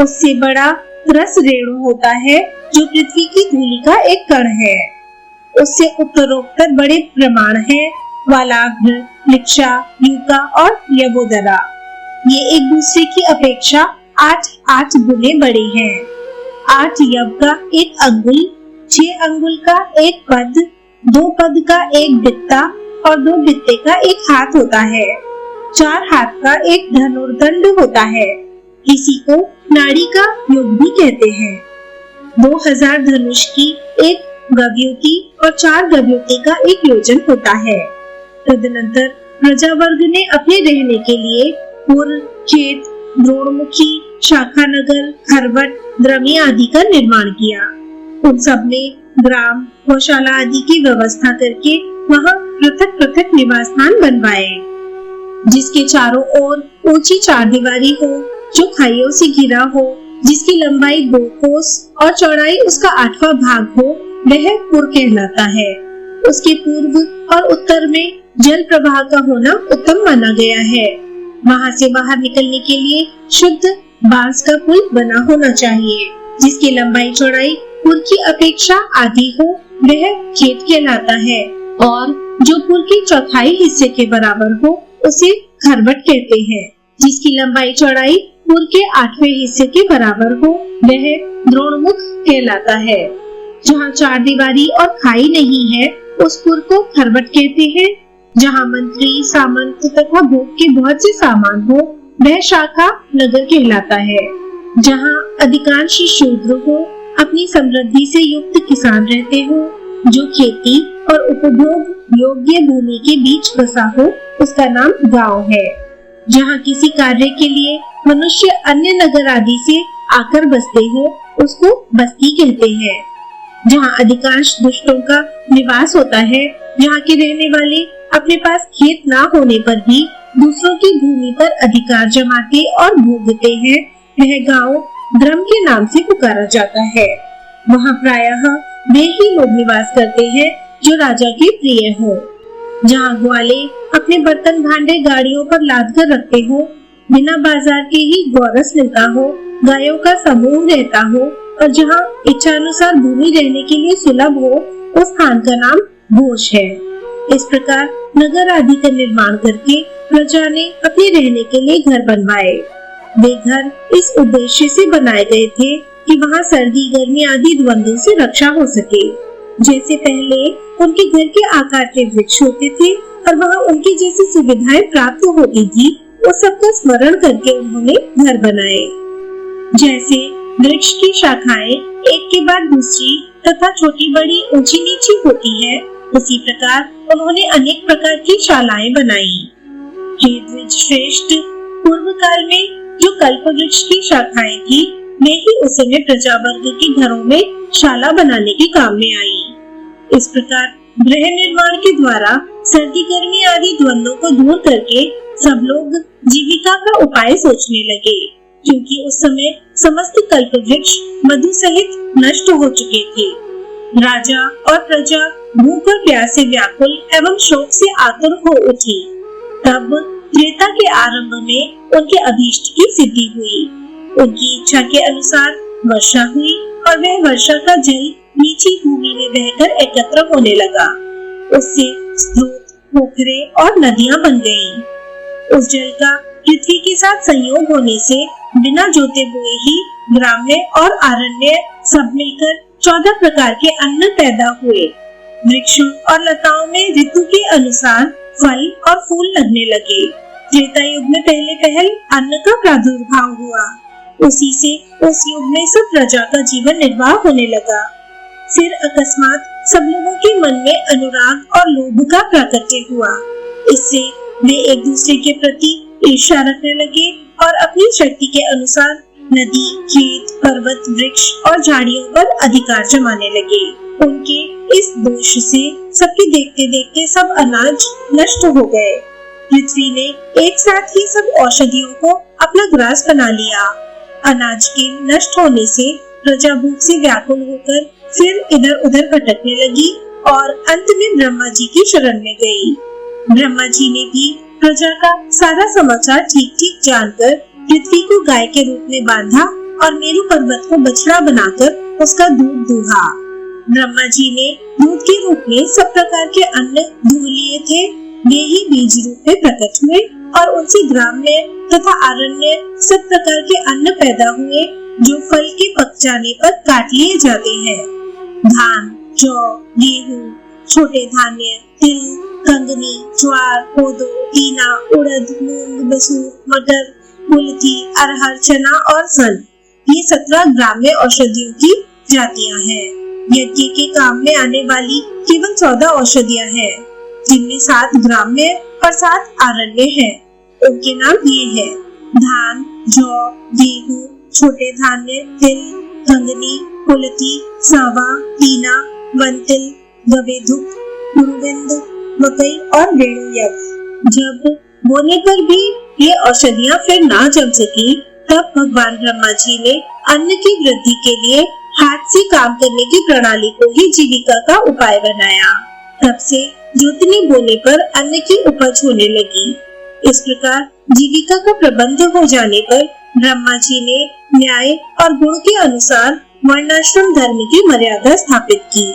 उससे बड़ा रस रेणु होता है जो पृथ्वी की धूलि का एक कण है। उससे उत्तरोत्तर बड़े प्रमाण है वालाग्र, लिक्षा, यूका और यवोदरा। ये एक दूसरे की अपेक्षा 8 गुने बड़े हैं। 8 यव का एक अंगुल, 6 अंगुल का एक पद, 2 पद का एक बित्ता और 2 बित्ते का एक हाथ होता है। 4 हाथ का एक धनुर्दंड होता है। इसी को नाड़ी का युग भी कहते हैं। 2000 धनुष की एक गव्युति और 4 गव्युति का एक योजन होता है। तदनंतर प्रजा वर्ग ने अपने रहने के लिए पुर, खेत, द्रोणमुखी, शाखानगर, खरवट, द्रमी आदि का निर्माण किया। उन सब में ग्राम, गौशाला आदि की व्यवस्था करके वहाँ पृथक पृथक निवास स्थान बनवाए। जिसके चारों ओर ऊंची चारदीवारी हो, जो खाइयों से घिरा हो, जिसकी लंबाई 2 कोस और चौड़ाई उसका 8वां भाग हो, वह पुर कहलाता है। उसके पूर्व और उत्तर में जल प्रवाह का होना उत्तम माना गया है। वहाँ से बाहर निकलने के लिए शुद्ध बांस का पुल बना होना चाहिए, जिसकी लंबाई चौड़ाई पुल की अपेक्षा आधी हो, वह खेत कहलाता है। और जो पुल के चौथाई हिस्से के बराबर हो, उसे खरवट कहते हैं। जिसकी लंबाई चौड़ाई पुल के 8वें हिस्से के बराबर हो, वह द्रोणमुख कहलाता है। जहाँ चारदीवारी और खाई नहीं है, उस पुर को खरवट कहते हैं। जहाँ मंत्री, सामंत तथा भोग के बहुत से सामान हो, वह शाखा नगर कहलाता है। जहाँ अधिकांश शूद्र हो, अपनी समृद्धि से युक्त किसान रहते हो, जो खेती और उपभोग योग्य भूमि के बीच बसा हो, उसका नाम गांव है। जहाँ किसी कार्य के लिए मनुष्य अन्य नगर आदि से आकर बसते हो, उसको बस्ती कहते हैं। जहाँ अधिकांश दुष्टों का निवास होता है, जहाँ के रहने वाले अपने पास खेत ना होने पर भी दूसरों की भूमि पर अधिकार जमाते और भोगते हैं, वह गांव ग्राम के नाम से पुकारा जाता है। वहाँ प्रायः वे ही लोग निवास करते हैं जो राजा के प्रिय हो। जहाँ ग्वाले अपने बर्तन भांडे गाड़ियों पर लाद कर रखते हो, बिना बाजार के ही गोरस मिलता हो, गायों का समूह रहता हो और जहाँ इच्छानुसार भूमि रहने के लिए सुलभ हो, उस स्थान का नाम भोज है। इस प्रकार नगर आदि का निर्माण करके प्रजा ने अपने रहने के लिए घर बनवाए। वे घर इस उद्देश्य से बनाए गए थे कि वहाँ सर्दी गर्मी आदि द्वंद्वों से रक्षा हो सके। जैसे पहले उनके घर के आकार के वृक्ष होते थे और वहाँ उनकी जैसी सुविधाएं प्राप्त होती थी, उस सबका स्मरण करके उन्होंने घर बनाए। जैसे वृक्ष की शाखाएं एक के बाद दूसरी तथा छोटी बड़ी ऊंची नीची होती है, उसी प्रकार उन्होंने अनेक प्रकार की शालाएं बनाई। हे द्विज श्रेष्ठ, पूर्व काल में जो कल्प वृक्ष की शाखाएं थी, वे ही उस समय प्रजा वर्ग के घरों में शाला बनाने के काम में आई। इस प्रकार गृह निर्माण के द्वारा सर्दी गर्मी आदि द्वंद्वों को दूर करके सब लोग जीविका का उपाय सोचने लगे, क्योंकि उस समय समस्त कल्प वृक्ष मधु सहित नष्ट हो चुके थे। राजा और प्रजा भूख और प्यास से व्याकुल एवं शोक से आतुर हो उठी। तब त्रेता के आरंभ में उनके अभीष्ट की सिद्धि हुई। उनकी इच्छा के अनुसार वर्षा हुई और वह वर्षा का जल नीची भूमि में बहकर एकत्र होने लगा। उससे स्रोत, पोखरे और नदियां बन गईं। उस जल का पृथ्वी के साथ संयोग होने से बिना जोते हुए ही ग्राम्य और आरण्य सब मिलकर 14 प्रकार के अन्न पैदा हुए। वृक्षों और लताओं में ऋतु के अनुसार फल और फूल लगने लगे। त्रेता युग में पहले पहल अन्न का प्रादुर्भाव हुआ। उसी से उस युग में सब प्रजा का जीवन निर्वाह होने लगा। फिर अकस्मात सब लोगों के मन में अनुराग और लोभ का प्राकट्य हुआ। इससे वे एक दूसरे के प्रति ईर्ष्या रखने लगे और अपनी शक्ति के अनुसार नदी, खेत, पर्वत, वृक्ष और झाड़ियों पर अधिकार जमाने लगे। उनके इस दोष से सबके देखते देखते सब अनाज नष्ट हो गए। पृथ्वी ने एक साथ ही सब औषधियों को अपना ग्रास बना लिया। अनाज के नष्ट होने से प्रजा भूख से व्याकुल होकर फिर इधर उधर भटकने लगी और अंत में ब्रह्मा जी की शरण में गई। ब्रह्मा जी ने भी प्रजा का सारा समाचार ठीक ठीक जानकर पृथ्वी को गाय के रूप में बांधा और मेरु पर्वत को बछड़ा बनाकर उसका दूध दूहा। ब्रह्मा जी ने दूध के रूप में सब प्रकार के अन्न दूह लिए थे। वे ही बीज रूप में प्रकट हुए और उनसे ग्राम्य तथा आरण्य सब प्रकार के अन्न पैदा हुए, जो फल के पक जाने पर काट लिए जाते हैं। धान, जौ, गेहूँ, छोटे धान्य, तिल, कंगनी, ज्वार, कोदो, टीना, उड़द, मूंग, मसूर, मटर, कुल्थी, अरहर, चना और सन, ये 17 ग्राम्य औषधियों की जातियां हैं। यज्ञ के काम में आने वाली केवल 14 औषधियां हैं, जिनमें 7 ग्राम्य और 7 आरण्य हैं। उनके नाम ये हैं: धान, जौ, गेहूँ, छोटे धान्य, तिल, कंगनी, कुल्थी, सांवा, टीना, वंतिल, गवेधुक, कुरुविंद, मकई और रेणुयक। जब बोने पर भी ये औषधियां फिर ना जम सकी, तब भगवान ब्रह्मा जी ने अन्न की वृद्धि के लिए हाथ से काम करने की प्रणाली को ही जीविका का उपाय बनाया। तब से जोतने बोने पर अन्न की उपज होने लगी। इस प्रकार जीविका का प्रबंध हो जाने पर ब्रह्मा जी ने न्याय और गुण के अनुसार वर्णाश्रम धर्म की मर्यादा स्थापित की।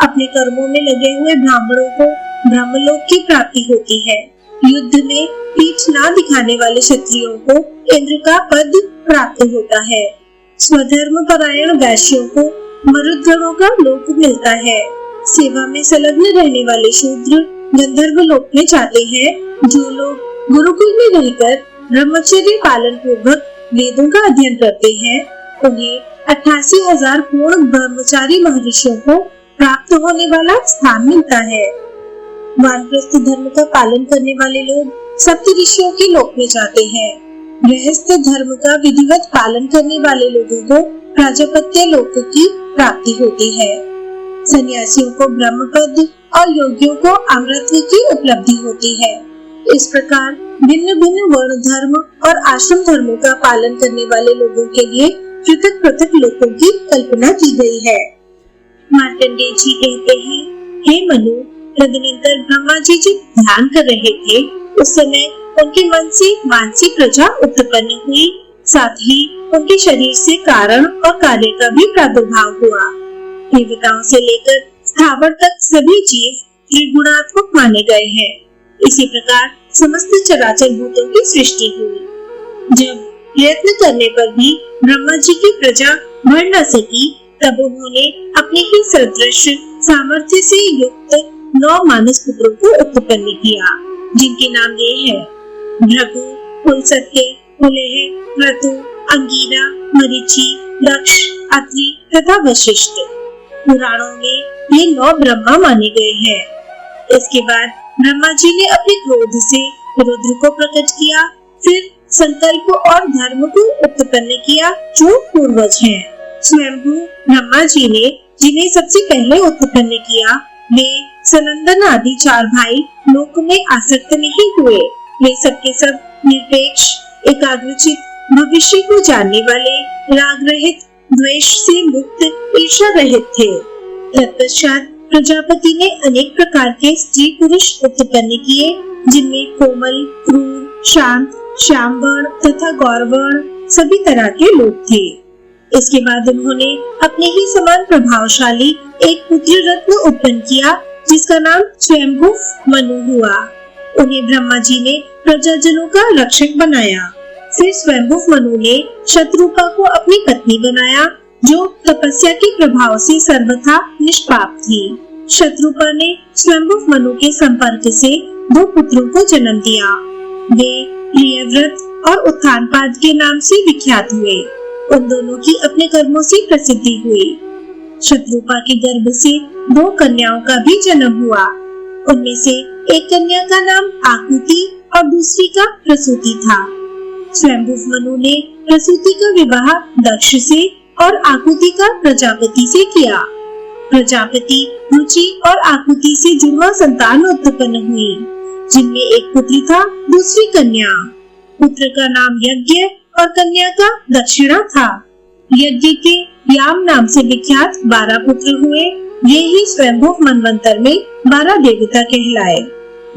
अपने कर्मों में लगे हुए ब्राह्मणों को ब्रह्मलोक की प्राप्ति होती है। युद्ध में पीठ ना दिखाने वाले क्षत्रियों को इंद्र का पद प्राप्त होता है। स्वधर्म परायण वैश्यों को मरुद्गणों का लोक मिलता है। सेवा में संलग्न रहने वाले शूद्र गंधर्व लोक में जाते हैं। जो लोग गुरुकुल में रहकर ब्रह्मचर्य पालन पूर्वक वेदों का अध्ययन करते हैं, उन्हें 88,000 पूर्ण ब्रह्मचारी महर्षियों को प्राप्त होने वाला स्थान मिलता है। वानप्रस्थ धर्म का पालन करने वाले लोग सप्तऋषियों के लोक में जाते हैं। गृहस्थ धर्म का विधिवत पालन करने वाले लोगों को प्राजापत्य लोक की प्राप्ति होती है। सन्यासियों को ब्रह्मपद और योगियों को अमृत की उपलब्धि होती है। इस प्रकार भिन्न भिन्न वर्ण धर्म और आश्रम धर्मों का पालन करने वाले लोगों के लिए पृथक पृथक लोकों की कल्पना की गई है। मार्कंडेय जी कहते हैं, हे मनु, तदनंतर ब्रह्मा जी जब ध्यान कर रहे थे, उस समय उनके मन से मानसी प्रजा उत्पन्न हुई, साथ ही उनके शरीर से कारण और कार्य का भी प्रादुर्भाव हुआ। देवताओं से लेकर स्थावर तक सभी जीव त्रिगुणात्मक माने गए हैं। इसी प्रकार समस्त चराचर भूतों की सृष्टि हुई। जब प्रयत्न करने पर भी ब्रह्मा जी की प्रजा बढ़ न सकी, तब उन्होंने अपने ही सदृश सामर्थ्य से युक्त 9 मानस पुत्रों को उत्पन्न किया, जिनके नाम ये है: भृगु, पुलस्त्य, पुलेह, क्रतु, अंगिरा, मरीचि, दक्ष, अत्रि तथा वशिष्ठ। पुराणों में ये 9 ब्रह्मा माने गए हैं। इसके बाद ब्रह्मा जी ने अपने क्रोध से रुद्र को प्रकट किया, फिर संकल्प और धर्म को उत्पन्न किया, जो पूर्वज हैं। स्वयंभू ब्रह्मा जी ने जिन्हें सबसे पहले उत्पन्न किया, वे सनंदन आदि 4 भाई लोक में आसक्त नहीं हुए। वे सबके सब निरपेक्ष, एकाग्रचित, भविष्य को जानने वाले, राग रहित, द्वेष से मुक्त, ईर्ष्या रहित थे। तत्पश्चात प्रजापति ने अनेक प्रकार के स्त्री पुरुष उत्पन्न किए, जिनमें कोमल, क्रूर, शांत, श्यामवर्ण तथा गौरवर्ण सभी तरह के लोग थे। इसके बाद उन्होंने अपने ही समान प्रभावशाली एक पुत्र रत्न उत्पन्न किया, जिसका नाम स्वयंभू मनु हुआ। उन्हें ब्रह्मा जी ने प्रजाजनों का रक्षक बनाया। फिर स्वयंभू मनु ने शत्रुपा को अपनी पत्नी बनाया, जो तपस्या के प्रभाव से सर्वथा निष्पाप थी। शत्रुपा ने स्वयंभू मनु के संपर्क से 2 पुत्रों को जन्म दिया। वे प्रियव्रत और उत्थानपाद के नाम से विख्यात हुए। उन दोनों की अपने कर्मों से प्रसिद्धि हुई। शत्रुपा के गर्भ से 2 कन्याओं का भी जन्म हुआ। उनमें से एक कन्या का नाम आकुति और दूसरी का प्रसूति था। स्वयंभू मनु ने प्रसूति का विवाह दक्ष से और आकुति का प्रजापति से किया। प्रजापति रुचि और आकुति से जुड़वा संतान उत्पन्न हुई, जिनमें एक पुत्री था, दूसरी कन्या। पुत्र का नाम यज्ञ और कन्या का दक्षिणा था। यज्ञ के याम नाम से विख्यात 12 पुत्र हुए। ये ही स्वयंभू मनवंतर में 12 देवता कहलाए।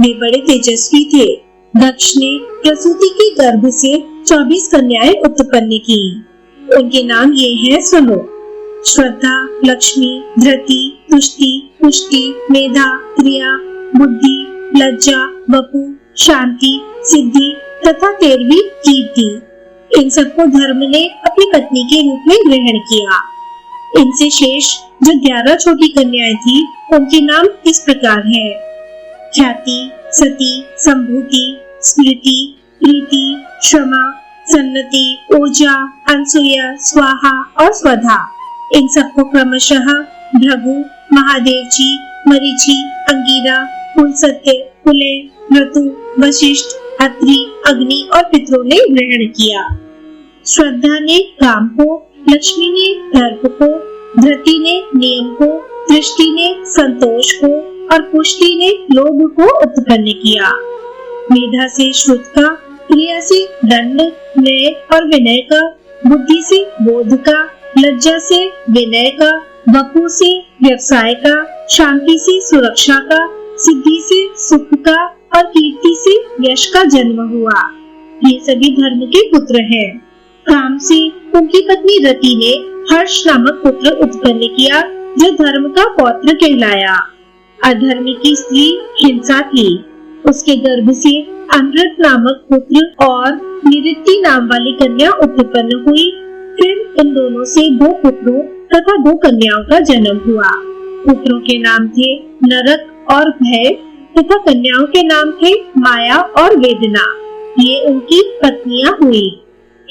वे बड़े तेजस्वी थे। दक्ष ने प्रसूति के गर्भ से 24 कन्याएं उत्पन्न की। उनके नाम ये हैं, सुनो: श्रद्धा, लक्ष्मी, धृति, तुष्टि, पुष्टि, मेधा, क्रिया, बुद्धि, लज्जा, वपु, शांति, सिद्धि तथा 13वीं कीर्ति। इन सबको धर्म ने अपनी पत्नी के रूप में ग्रहण किया। इनसे शेष जो 11 छोटी कन्याएं थी, उनके नाम इस प्रकार हैं: ख्याति, सती, संभूति, स्मृति, प्रीति, क्षमा, सन्नति, ऊर्जा, अनसुया, स्वाहा और स्वधा। इन सबको क्रमशः भृगु, महादेव जी, मरीचि, अंगिरा, पुलस्त्य, पुलेह, क्रतु, वशिष्ठ, अत्रि, अग्नि और पितरों ने ग्रहण किया। श्रद्धा ने काम को, लक्ष्मी ने दर्प को, धृति ने नियम को, दृष्टि ने संतोष को और पुष्टि ने लोभ को उत्पन्न किया। मेधा से श्रुत का, क्रिया से दंड, न्याय और विनय का, बुद्धि से बोध का, लज्जा से विनय का, वपु से व्यवसाय का, शांति से सुरक्षा का, सिद्धि से सुख का और कीर्ति से यश का जन्म हुआ। ये सभी धर्म के पुत्र हैं। काम से उनकी पत्नी रति ने हर्ष नामक पुत्र उत्पन्न किया, जो धर्म का पौत्र कहलाया। अधर्म की स्त्री हिंसा थी। उसके गर्भ से अमृत नामक पुत्र और निऋति नाम वाली कन्या उत्पन्न हुई। फिर इन दोनों से 2 पुत्रों तथा 2 कन्याओं का जन्म हुआ। पुत्रों के नाम थे नरक और भय तथा कन्याओं के नाम थे माया और वेदना। ये उनकी पत्नियां हुई।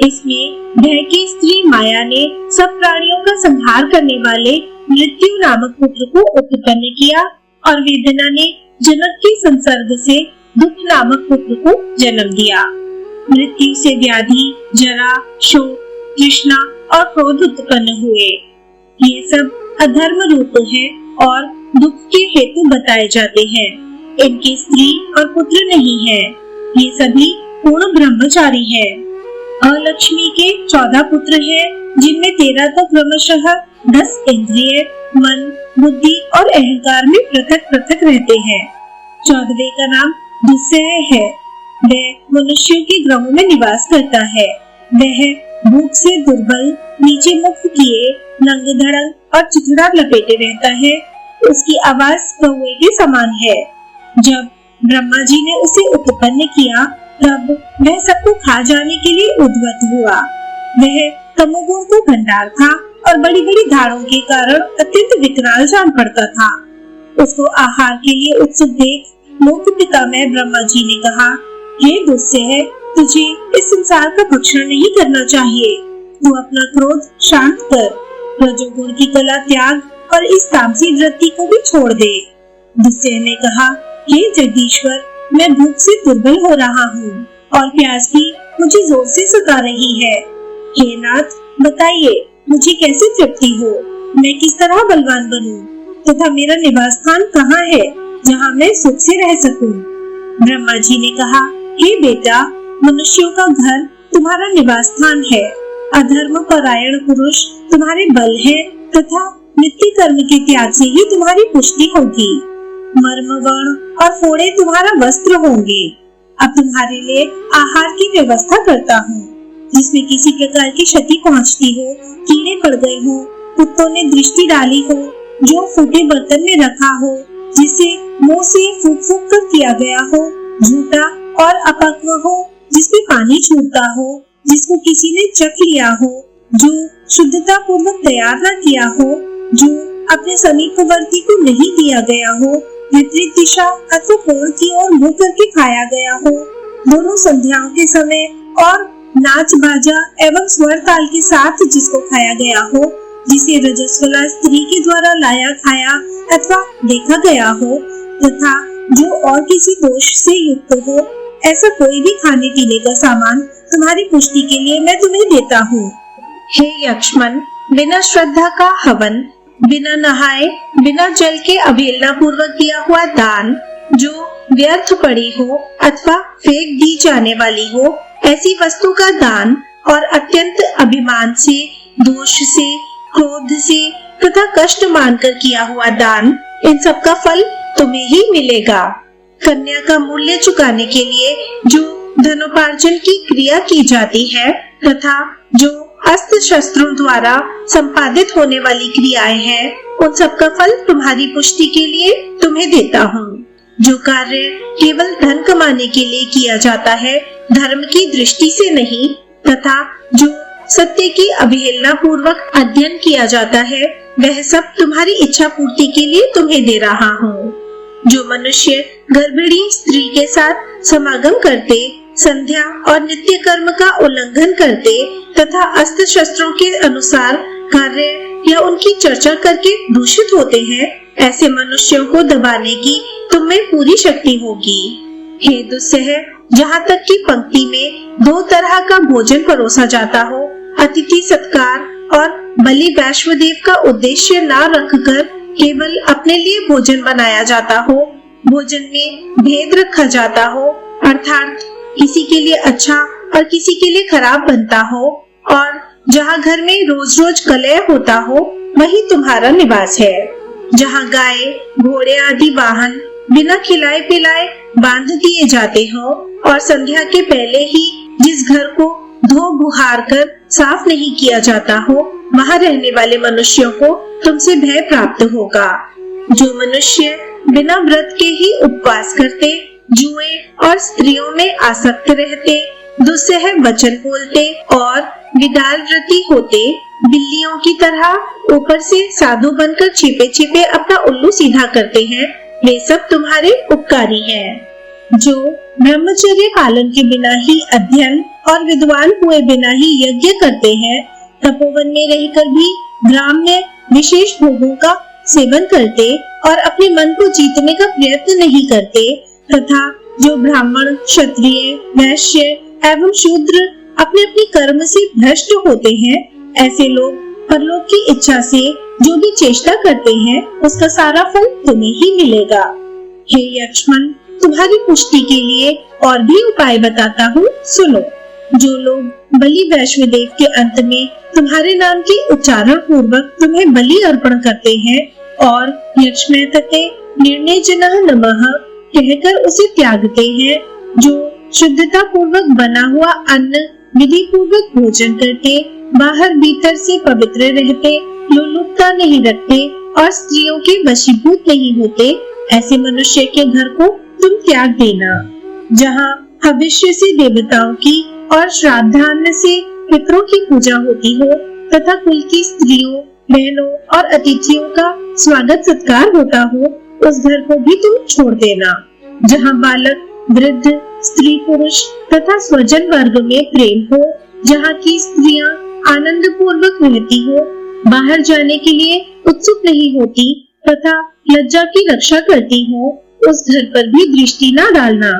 इसमें भय की स्त्री माया ने सब प्राणियों का संहार करने वाले मृत्यु नामक पुत्र को उत्पन्न किया और वेदना ने जनक के संसर्ग से दुख नामक पुत्र को जन्म दिया। मृत्यु से व्याधि, जरा, शोक, तृष्णा और क्रोध उत्पन्न हुए। ये सब अधर्म रूप है और दुख के हेतु बताए जाते हैं। इनकी स्त्री और पुत्र नहीं है। ये सभी पूर्ण ब्रह्मचारी है। अलक्ष्मी के 14 पुत्र हैं, जिनमें 13 तो क्रमशः 10 इंद्रिय, मन, बुद्धि और अहंकार में पृथक पृथक रहते हैं। 14वें का नाम दुस्सह है। वह मनुष्यों के ग्रहों में निवास करता है। वह भूख से दुर्बल, नीचे मुख किए, नंगे धड़ंग और चिथड़ा लपेटे रहता है। उसकी आवाज कौवे के समान है। जब ब्रह्मा जी ने उसे उत्पन्न किया, तब वह सबको खा जाने के लिए उद्यत हुआ। वह तमोगुण का भंडार था और बड़ी बड़ी धाड़ों के कारण अत्यंत विकराल जान पड़ता था। उसको आहार के लिए उत्सुक देख लोक पितामह ब्रह्मा जी ने कहा, हे दुस्सह, तुझे इस संसार का भक्षण नहीं करना चाहिए। तू अपना क्रोध शांत कर, रजोगुण की कला त्याग और इस तामसी वृत्ति को भी छोड़ दे। दुस्सह ने कहा, हे जगदीश्वर, मैं भूख से दुर्बल हो रहा हूँ और प्यास भी मुझे जोर से सता रही है। हे नाथ, बताइए मुझे कैसे तृप्ति हो, मैं किस तरह बलवान बनूं तथा मेरा निवास स्थान कहाँ है जहाँ मैं सुख से रह सकूं। ब्रह्मा जी ने कहा, हे बेटा, मनुष्यों का घर तुम्हारा निवास स्थान है। अधर्म परायण पुरुष तुम्हारे बल है तथा नित्य कर्म के त्याग से ही तुम्हारी पुष्टि होगी। मर्म वर्ण और फोड़े तुम्हारा वस्त्र होंगे। अब तुम्हारे लिए आहार की व्यवस्था करता हूँ, जिसमें किसी प्रकार की क्षति पहुँचती हो, कीड़े पड़ गए हो, कुत्तों ने दृष्टि डाली हो, जो फूटे बर्तन में रखा हो, जिसे मुंह से फूक फूक कर किया गया हो, झूठा और अपक्व हो, जिसमें पानी छूटता हो, जिसको किसी ने चख लिया हो, जो शुद्धता पूर्वक तैयार न किया हो, जो अपने समीपवर्ती को नहीं दिया गया हो, विपरीत दिशा अथवा कोण की ओर मुंह करके खाया गया हो, दोनों संध्याओं के समय और नाच बाजा एवं स्वर ताल के साथ जिसको खाया गया हो, जिसे रजस्वला स्त्री के द्वारा लाया खाया अथवा देखा गया हो, तथा जो और किसी दोष से युक्त हो, ऐसा कोई भी खाने पीने का सामान तुम्हारी पुष्टि के लिए मैं तुम्हें देता हूँ। हे यक्ष्मन, बिना श्रद्धा का हवन, बिना नहाए, बिना जल के अवहेलना पूर्वक दिया हुआ दान, जो व्यर्थ पड़ी हो अथवा फेंक दी जाने वाली हो, ऐसी वस्तु का दान और अत्यंत अभिमान से, दोष से, क्रोध से तथा कष्ट मानकर किया हुआ दान, इन सब का फल तुम्हें ही मिलेगा। कन्या का मूल्य चुकाने के लिए जो धनोपार्जन की क्रिया की जाती है तथा जो अस्त्र शस्त्रों द्वारा संपादित होने वाली क्रियाएं हैं, उन सब का फल तुम्हारी पुष्टि के लिए तुम्हें देता हूँ। जो कार्य केवल धन कमाने के लिए किया जाता है, धर्म की दृष्टि से नहीं, तथा जो सत्य की अवहेलना पूर्वक अध्ययन किया जाता है, वह सब तुम्हारी इच्छा पूर्ति के लिए तुम्हें दे रहा हूँ। जो मनुष्य गर्भिणी स्त्री के साथ समागम करते, संध्या और नित्य कर्म का उल्लंघन करते तथा अस्त्र शस्त्रों के अनुसार कार्य या उनकी चर्चा करके दूषित होते हैं, ऐसे मनुष्यों को दबाने की तुम में पूरी शक्ति होगी। हे दुस्सह, जहाँ तक कि पंक्ति में 2 तरह का भोजन परोसा जाता हो, अतिथि सत्कार और बलि वैश्वदेव का उद्देश्य न रखकर केवल अपने लिए भोजन बनाया जाता हो, भोजन में भेद रखा जाता हो, अर्थात किसी के लिए अच्छा और किसी के लिए खराब बनता हो, और जहाँ घर में रोज रोज कलह होता हो, वही तुम्हारा निवास है। जहाँ गाय, घोड़े आदि वाहन बिना खिलाए पिलाए बांध दिए जाते हो और संध्या के पहले ही जिस घर को धो बुहार कर साफ नहीं किया जाता हो, वहाँ रहने वाले मनुष्यों को तुमसे भय प्राप्त होगा। जो मनुष्य बिना व्रत के ही उपवास करते, जुए और स्त्रियों में आसक्त रहते, दुस्सह वचन बोलते और विदाल व्रती होते, बिल्लियों की तरह ऊपर से साधु बनकर छिपे छिपे अपना उल्लू सीधा करते हैं, वे सब तुम्हारे उपकारी हैं। जो ब्रह्मचर्य पालन के बिना ही अध्ययन और विद्वान हुए बिना ही यज्ञ करते हैं, तपोवन में रहकर भी ग्राम में विशेष भोगों का सेवन करते और अपने मन को जीतने का प्रयत्न नहीं करते, तथा जो ब्राह्मण, क्षत्रिय, वैश्य एवं शूद्र अपने अपने कर्म से भ्रष्ट होते हैं, ऐसे लोग परलोक की इच्छा से जो भी चेष्टा करते हैं उसका सारा फल तुम्हें ही मिलेगा। हे लक्ष्मण, तुम्हारी पुष्टि के लिए और भी उपाय बताता हूँ, सुनो। जो लोग बलि वैश्वदेव के अंत में तुम्हारे नाम के उच्चारण पूर्वक तुम्हें बलि अर्पण करते हैं और लक्ष्मी तते निर्णय जनः नमः कहकर उसे त्यागते हैं, जो शुद्धता पूर्वक बना हुआ अन्न विधि पूर्वक भोजन करते, बाहर भीतर से पवित्र रहते, लोलुपता नहीं रखते और स्त्रियों के वशीभूत नहीं होते, ऐसे मनुष्य के घर को तुम त्याग देना। जहाँ भविष्य से देवताओं की और श्राद्धान्न से पितरों की पूजा होती हो तथा कुल की स्त्रियों, बहनों और अतिथियों का स्वागत सत्कार होता हो, उस घर को भी तुम छोड़ देना। जहाँ बालक, वृद्ध, स्त्री, पुरुष तथा स्वजन वर्ग में प्रेम हो, जहाँ की स्त्रियां आनंद पूर्वक रहती हो, बाहर जाने के लिए उत्सुक नहीं होती तथा लज्जा की रक्षा करती हो, उस घर पर भी दृष्टि न डालना।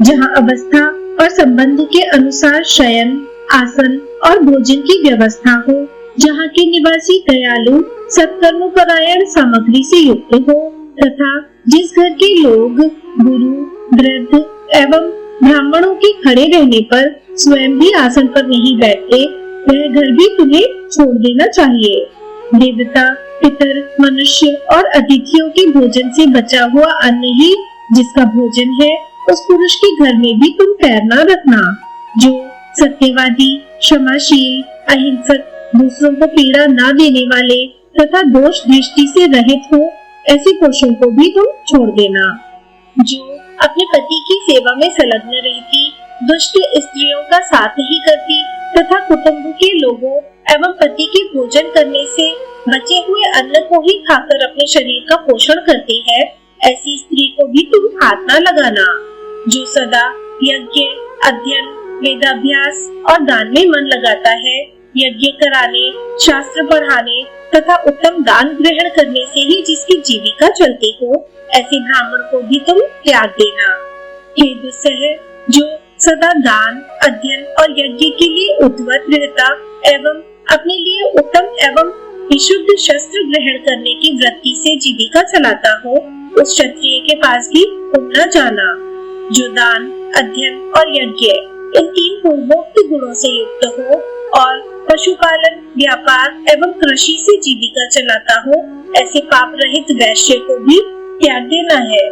जहाँ अवस्था और संबंध के अनुसार शयन, आसन और भोजन की व्यवस्था हो, जहाँ के निवासी दयालु, सत्कर्मपरायण सामग्री से युक्त हो तथा जिस घर के लोग गुरु, वृद्ध एवं ब्राह्मणों के खड़े रहने पर स्वयं भी आसन पर नहीं बैठते, वह घर भी तुम्हें छोड़ देना चाहिए। देवता, पितर, मनुष्य और अतिथियों के भोजन से बचा हुआ अन्न ही जिसका भोजन है, उस पुरुष के घर में भी तुम पैर न रखना। जो सत्यवादी, क्षमाशील, अहिंसक, दूसरों को पीड़ा न देने वाले तथा दोष दृष्टि से रहित हो, ऐसे पुरुषों को भी तुम छोड़ देना। जो अपने पति की सेवा में संलग्न रहती, दुष्ट स्त्रियों का साथ नहीं करती तथा कुटुंब के लोगों एवं पति के भोजन करने से बचे हुए अन्न को ही खाकर अपने शरीर का पोषण करती है, ऐसी स्त्री को भी तुम हाथ न लगाना। जो सदा यज्ञ, अध्ययन, वेदाभ्यास और दान में मन लगाता है, यज्ञ कराने, शास्त्र पढ़ाने तथा उत्तम दान ग्रहण करने से ही जिसकी जीविका चलती हो, ऐसे ब्राह्मण को भी तुम त्याग देना। हे दुस्सह, जो सदा दान, अध्ययन और यज्ञ के लिए उद्वत रहता एवं अपने लिए उत्तम एवं विशुद्ध शस्त्र ग्रहण करने की वृत्ति से जीविका चलाता हो, उस क्षत्रिय के पास भी तुम न जाना। जो दान, अध्ययन और यज्ञ इन तीन पूर्वोक्त गुणों से युक्त हो और पशुपालन, व्यापार एवं कृषि से जीविका चलाता हो, ऐसे पाप रहित वैश्य को भी त्याग देना है।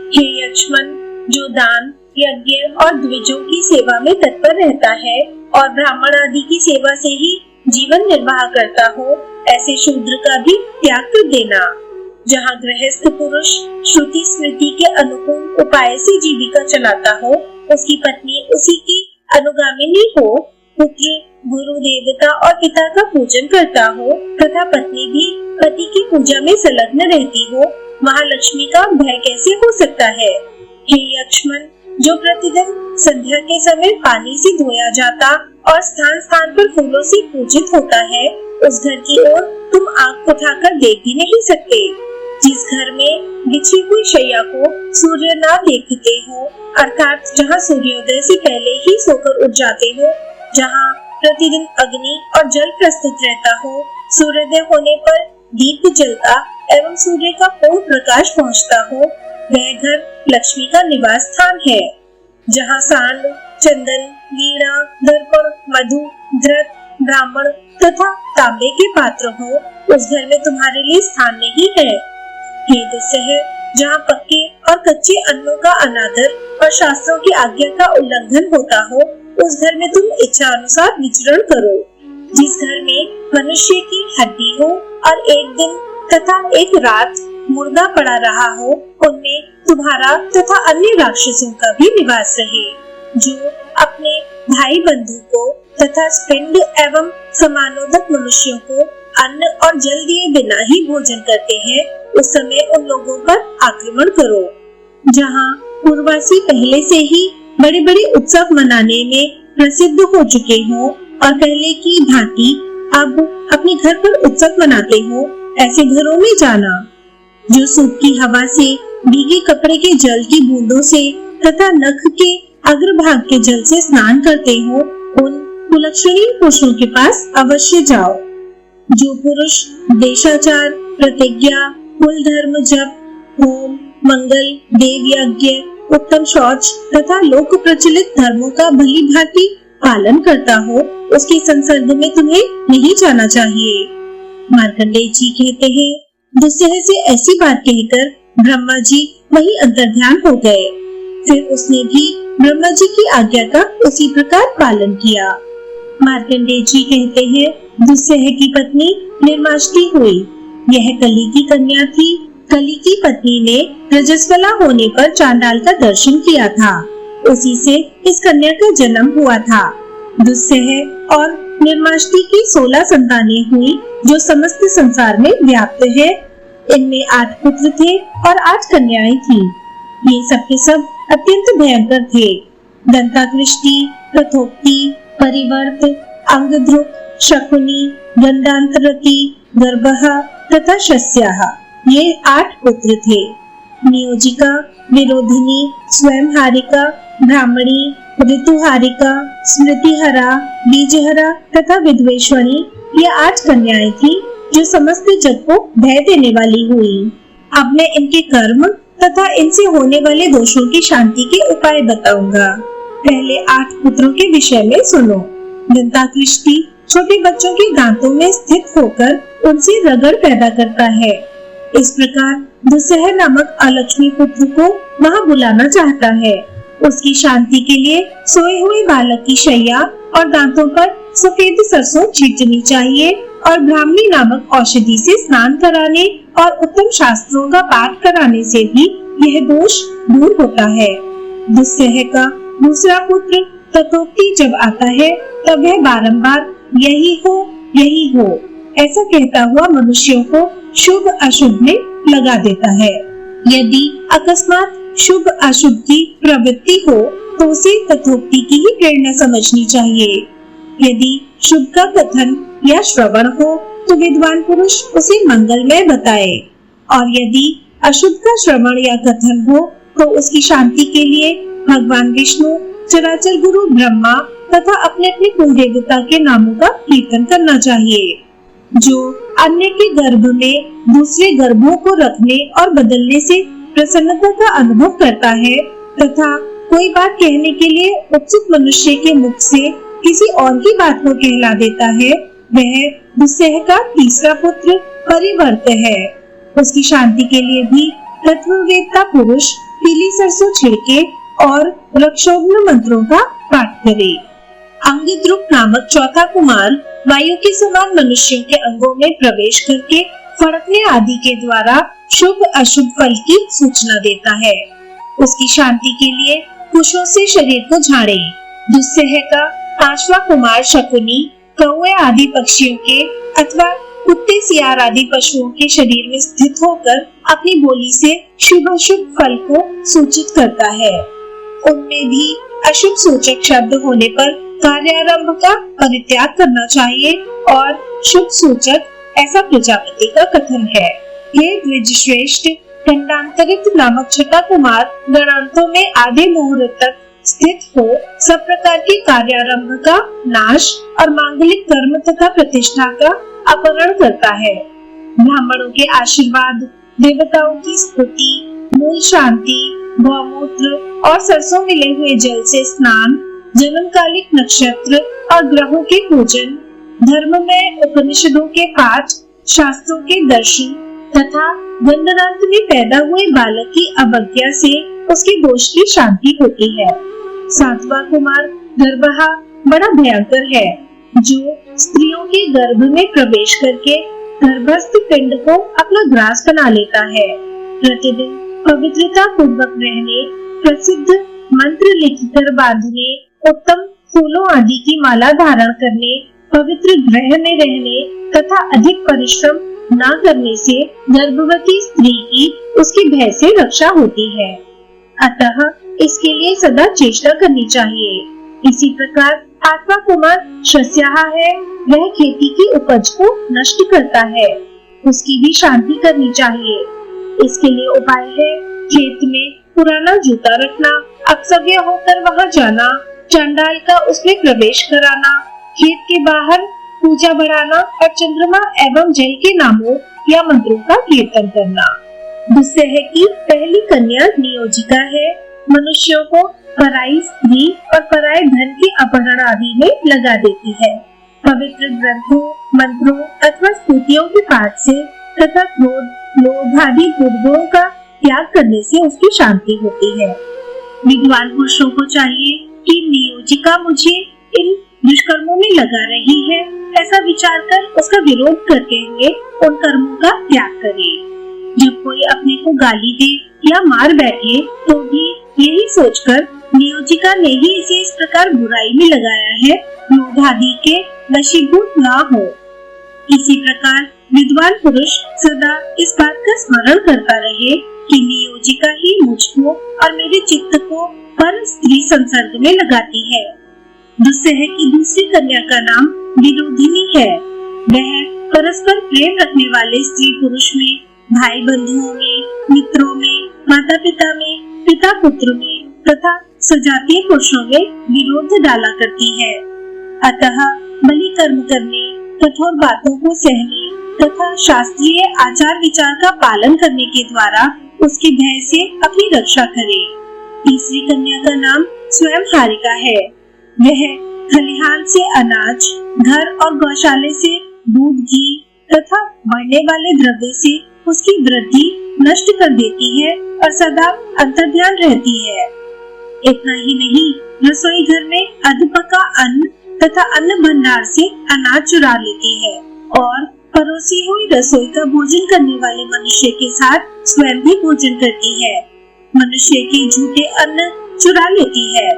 हे लक्ष्मण, जो दान, यज्ञ और द्विजों की सेवा में तत्पर रहता है और ब्राह्मण आदि की सेवा से ही जीवन निर्वाह करता हो, ऐसे शूद्र का भी त्याग कर देना। जहाँ गृहस्थ पुरुष श्रुति स्मृति के अनुकूल उपाय से जीविका चलाता हो, उसकी पत्नी उसी की अनुगामिनी हो, पुत्र गुरु, देवता और पिता का पूजन करता हो तथा पत्नी भी पति की पूजा में संलग्न रहती हो, वहाँ लक्ष्मी का भय कैसे हो सकता है। हे लक्ष्मण, जो प्रतिदिन संध्या के समय पानी से धोया जाता और स्थान स्थान पर फूलों से पूजित होता है, उस घर की ओर तुम आंख उठाकर देख भी नहीं सकते। जिस घर में बिछी हुई शैया को सूर्य ना देखते हो, अर्थात जहाँ सूर्योदय से पहले ही सोकर उठ जाते हो, जहाँ प्रतिदिन अग्नि और जल प्रस्तुत रहता हो, सूर्योदय होने पर दीप जलता एवं सूर्य का पूर्ण प्रकाश पहुँचता हो, वह घर लक्ष्मी का निवास स्थान है। जहाँ सांड, चंदन, वीणा, दर्पण, मधु, घृत, ब्राह्मण तथा तांबे के पात्र हो, उस घर में तुम्हारे लिए स्थान नहीं है। हे दुस्सह, जहाँ पक्के और कच्चे अन्नों का अनादर और शास्त्रों की आज्ञा का उल्लंघन होता हो, उस घर में तुम इच्छा अनुसार विचरण करो। जिस घर में मनुष्य की हड्डी हो और एक दिन तथा एक रात मुर्दा पड़ा रहा हो, उनमें तुम्हारा तथा अन्य राक्षसों का भी निवास रहे। जो अपने भाई बंधु को तथा पिंड एवं समानोदक मनुष्यों को अन्न और जल दिए बिना ही भोजन करते हैं, उस समय उन लोगों पर आक्रमण करो। जहाँ पूर्ववासी पहले से ही बड़े बड़े उत्सव मनाने में प्रसिद्ध हो चुके हो और पहले की भांति अब अपने घर पर उत्सव मनाते हो, ऐसे घरों में जाना। जो सूप की हवा से, भीगे कपड़े के जल की बूंदों से तथा नख के अग्रभाग के जल से स्नान करते हो, उन कुलक्षणी पुरुषों के पास अवश्य जाओ। जो पुरुष देशाचार, प्रतिज्ञा, कुल धर्म, जप, होम, मंगल, देव यज्ञ, उत्तम शौच तथा लोक प्रचलित धर्मों का भली भांति पालन करता हो, उसके संसर्ग में तुम्हें नहीं जाना चाहिए। मार्कंडेय जी कहते हैं, दुस्सह से ऐसी बात कहकर ब्रह्मा जी वही अंतर्ध्यान हो गए। फिर उसने भी ब्रह्मा जी की आज्ञा का उसी प्रकार पालन किया। मार्कंडेय जी कहते हैं, दुस्सह की पत्नी निर्माष्टि हुई। यह कली की कन्या थी। कली की पत्नी ने रजस्वला होने पर चांडाल का दर्शन किया था। उसी से इस कन्या का जन्म हुआ था। दुस्सह और निर्माष्टि की 16 संतानें हुई, जो समस्त संसार में व्याप्त है। इनमें 8 पुत्र थे और 8 कन्याएं थी। ये सब के सब अत्यंत भयंकर थे। दंताकृष्टि, तथोक्ति, परिवर्त, अंगद्रुक, शकुनी, गंडांतरति, गर्भः तथा शस्याः, ये 8 पुत्र थे। नियोजिका, विरोधिनी, स्वयंहारिका, ब्राह्मणी, ऋतुहारिका, स्मृतिहरा, बीजहरा तथा विद्वेषणी, ये 8 कन्याएं थी, जो समस्त जग को भय देने वाली हुई। अब मैं इनके कर्म तथा इनसे होने वाले दोषों की शांति के उपाय बताऊंगा। पहले 8 पुत्रों के विषय में सुनो। दंताकृष्टि छोटे बच्चों के दांतों में स्थित होकर उनसे रगड़ पैदा करता है। इस प्रकार दुस्सह नामक अलक्ष्मी पुत्र को वहां बुलाना चाहता है। उसकी शांति के लिए सोए हुए बालक की शैया और दांतों पर सफेद सरसों छींचनी चाहिए और ब्राह्मणी नामक औषधि से स्नान कराने और उत्तम शास्त्रों का पाठ कराने से भी यह दोष दूर होता है। दुस्सह का दूसरा पुत्र तथोक्ति जब आता है, तब वह बारंबार यही हो ऐसा कहता हुआ मनुष्यों को शुभ अशुभ में लगा देता है। यदि अकस्मात शुभ अशुभ की प्रवृत्ति हो तो उसे तथोक्ति की ही प्रेरणा समझनी चाहिए। यदि शुभ का कथन या श्रवण हो तो विद्वान पुरुष उसे मंगलमय बताए, और यदि अशुभ का श्रवण या कथन हो तो उसकी शांति के लिए भगवान विष्णु, चराचर गुरु ब्रह्मा तथा अपने अपने कुल देवता के नामों का कीर्तन करना चाहिए। जो अन्य के गर्भ में दूसरे गर्भों को रखने और बदलने से प्रसन्नता का अनुभव करता है तथा कोई बात कहने के लिए उत्सुक मनुष्य के मुख से किसी और की बात को कहला देता है, वह दुस्सह का तीसरा पुत्र परिवर्त है। उसकी शांति के लिए भी तत्ववेत्ता पुरुष पीली सरसों छिड़के और रक्षोघ्न मंत्रों का पाठ करे। अंगद्रुक नामक चौथा कुमार वायु के समान मनुष्यों के अंगों में प्रवेश करके फड़कने आदि के द्वारा शुभ अशुभ फल की सूचना देता है। उसकी शांति के लिए कुशों से शरीर को झाड़े। दुस्सह का पांचवा कुमार शकुनी कौवे आदि पक्षियों के अथवा कुत्ते सियार आदि पशुओं के शरीर में स्थित होकर अपनी बोली से शुभ अशुभ फल को सूचित करता है। उनमें भी अशुभ सूचक शब्द होने पर कार्यारंभ का परित्याग करना चाहिए और शुभ सूचक ऐसा प्रजापति का कथन है। ये द्विज श्रेष्ठ खंडांतरित नामक छठा कुमार गणांतों में आधे मुहूर्त तक स्थित हो सब प्रकार के कार्यारंभ का नाश और मांगलिक कर्म तथा प्रतिष्ठा का अपहरण करता है। ब्राह्मणों के आशीर्वाद, देवताओं की स्तुति, मूल शांति, गौमूत्र और सरसों मिले हुए जल से स्नान, जन्मकालिक नक्षत्र और ग्रहों के पूजन, धर्म में उपनिषदों के पाठ, शास्त्रों के दर्शन तथा गंधरांत में पैदा हुए बालक की अवज्ञा से उसके दोष की शांति होती है। सातवां कुमार गर्भः बड़ा भयंकर है, जो स्त्रियों के गर्भ में प्रवेश करके गर्भस्थ पिंड को अपना ग्रास बना लेता है। प्रतिदिन पवित्रता पूर्वक रहने, प्रसिद्ध मंत्र लिखकर बांधने, उत्तम फूलों आदि की माला धारण करने, पवित्र ग्रह में रहने तथा अधिक परिश्रम न करने से गर्भवती स्त्री की उसके भय से रक्षा होती है। अतः इसके लिए सदा चेष्टा करनी चाहिए। इसी प्रकार 8वां कुमार शस्याह है, वह खेती की उपज को नष्ट करता है, उसकी भी शांति करनी चाहिए। इसके लिए उपाय है खेत में पुराना जूता रखना, अपसव्य होकर वहां जाना, चंडाल का उसमें प्रवेश कराना, खेत के बाहर पूजा बढ़ाना और चंद्रमा एवं जल के नामों या मंत्रों का कीर्तन करना। दुस्सह की पहली कन्या नियोजिका है, मनुष्यों को पराई स्त्री और पराये धन के अपहरण आदि में लगा देती है। पवित्र ग्रंथों, मंत्रों अथवा स्तुतियों के पाठ से तथा क्रोध, लोभ आदि दुर्गुणों का त्याग करने से उसकी शांति होती है। विद्वान पुरुषों को चाहिए कि नियोजिका मुझे इन दुष्कर्मों में लगा रही है, ऐसा विचार कर उसका विरोध करते हुए उन कर्मों का त्याग करे। जब कोई अपने को गाली दे या मार बैठे तो भी यही सोचकर नियोजिका ने ही इसे इस प्रकार बुराई में लगाया है, लोभ आदि के वशीभूत ना हो। इसी प्रकार विद्वान पुरुष सदा इस बात का स्मरण करता रहे कि नियोजिका ही मुझको और मेरे चित्त को पर स्त्री संसर्ग में लगाती है। दुस्सह की दूसरी कन्या का नाम विरोधिनी है, वह परस्पर प्रेम रखने वाले स्त्री पुरुष में, भाई बंधुओं में, मित्रों में, माता पिता में, पिता पुत्र में तथा सजातीय पुरुषों में विरोध डाला करती है। अतः बलि कर्म करने, कठोर बातों को सहने तथा शास्त्रीय आचार विचार का पालन करने के द्वारा उसके भय से अपनी रक्षा करे। तीसरी कन्या का नाम स्वयं हारिका है, वह खलिहान से अनाज, घर और गौशाले से दूध, घी तथा बढ़ने वाले द्रव्य से उसकी वृद्धि नष्ट कर देती है और सदा अंतर्ध्यान रहती है। इतना ही नहीं, रसोई घर में अधपका अन्न तथा अन्न भंडार से अनाज चुरा लेती है और परोसी हुई रसोई का भोजन करने वाले मनुष्य के साथ स्वयं भी भोजन करती है। मनुष्य के झूठे अन्न चुरा लेती है,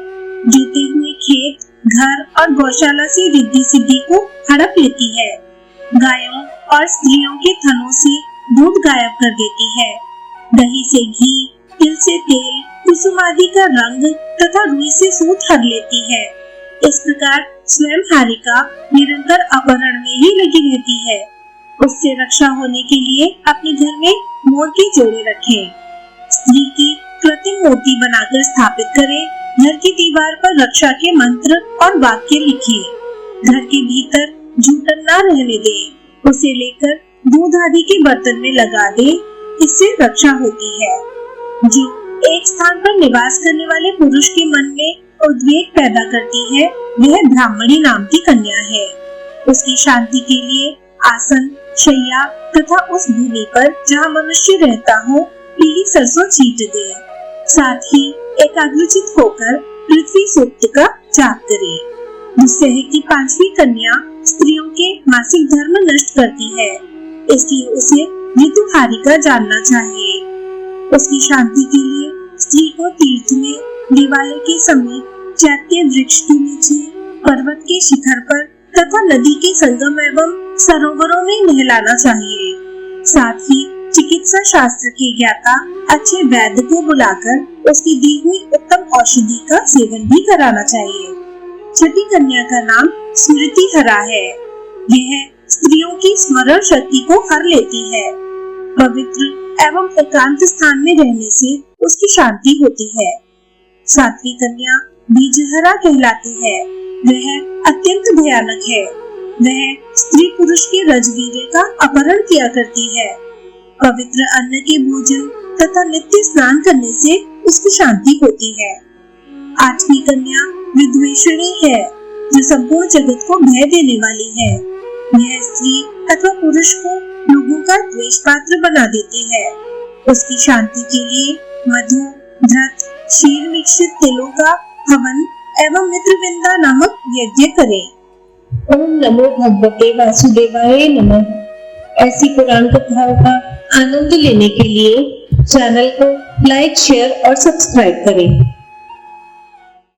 जोते हुए खेत, घर और गौशाला से रिद्धि सिद्धि को हड़प लेती है। गायों और स्त्रियों के थनों से दूध गायब कर देती है, दही से घी, तिल से तेल, कुसुम आदि का रंग तथा रुई से सूत हर लेती है। इस प्रकार स्वयं हारिका निरंतर अपहरण में ही लगी रहती है। उससे रक्षा होने के लिए अपने घर में मोर के जोड़े रखें, स्त्री की कृत्रिम मूर्ति बनाकर स्थापित करें, घर की दीवार पर रक्षा के मंत्र और वाक्य लिखें, घर के भीतर जूठन न रहने दें, उसे लेकर दूध आदि के बर्तन में लगा दे, इससे रक्षा होती है। जो एक स्थान पर निवास करने वाले पुरुष के मन में उद्वेग पैदा करती है, वह ब्राह्मणी नाम की कन्या है। उसकी शांति के लिए आसन, शैया तथा उस भूमि पर जहाँ मनुष्य रहता हो पीली सरसों छींट दे। साथ ही एकाग्रचित होकर पृथ्वी सूक्त का जाप करे। दुस्सह की 5वीं कन्या स्त्रियों के मासिक धर्म नष्ट करती है, इसलिए उसे ऋतुहारिका जानना चाहिए। उसकी शांति के लिए स्त्री को तीर्थ में, दिवाले के समीप, चैत्य वृक्ष के नीचे, पर्वत के शिखर पर तथा नदी के संगम एवं सरोवरों में नहलाना चाहिए। साथ ही चिकित्सा शास्त्र के ज्ञाता अच्छे वैद्य को बुलाकर उसकी दी हुई उत्तम औषधि का सेवन भी कराना चाहिए। 6ठी कन्या का नाम स्मृति हरा है, यह स्त्रियों की स्मरण शक्ति को हर लेती है। पवित्र एवं एकांत स्थान में रहने से उसकी शांति होती है। 7वीं कन्या बीजहरा कहलाती है, वह अत्यंत भयानक है, वह स्त्री पुरुष के रजवीर्य का अपहरण किया करती है। पवित्र अन्न के भोजन तथा नित्य स्नान करने से उसकी शांति होती है। 8वीं कन्या विद्वेषणी है, जो संपूर्ण जगत को भय देने वाली है। यह स्त्री अथवा पुरुष को लोगों का द्वेष पात्र बना देती है। उसकी शांति के लिए मधु, धृत, क्षीर मिश्रित तिलों का हवन एवं मित्रविंदा नामक यज्ञ करें। ओम नमो भगवते वासुदेवाय नमः। ऐसी पुराण कथाओं का आनंद लेने के लिए चैनल को लाइक, शेयर और सब्सक्राइब करें।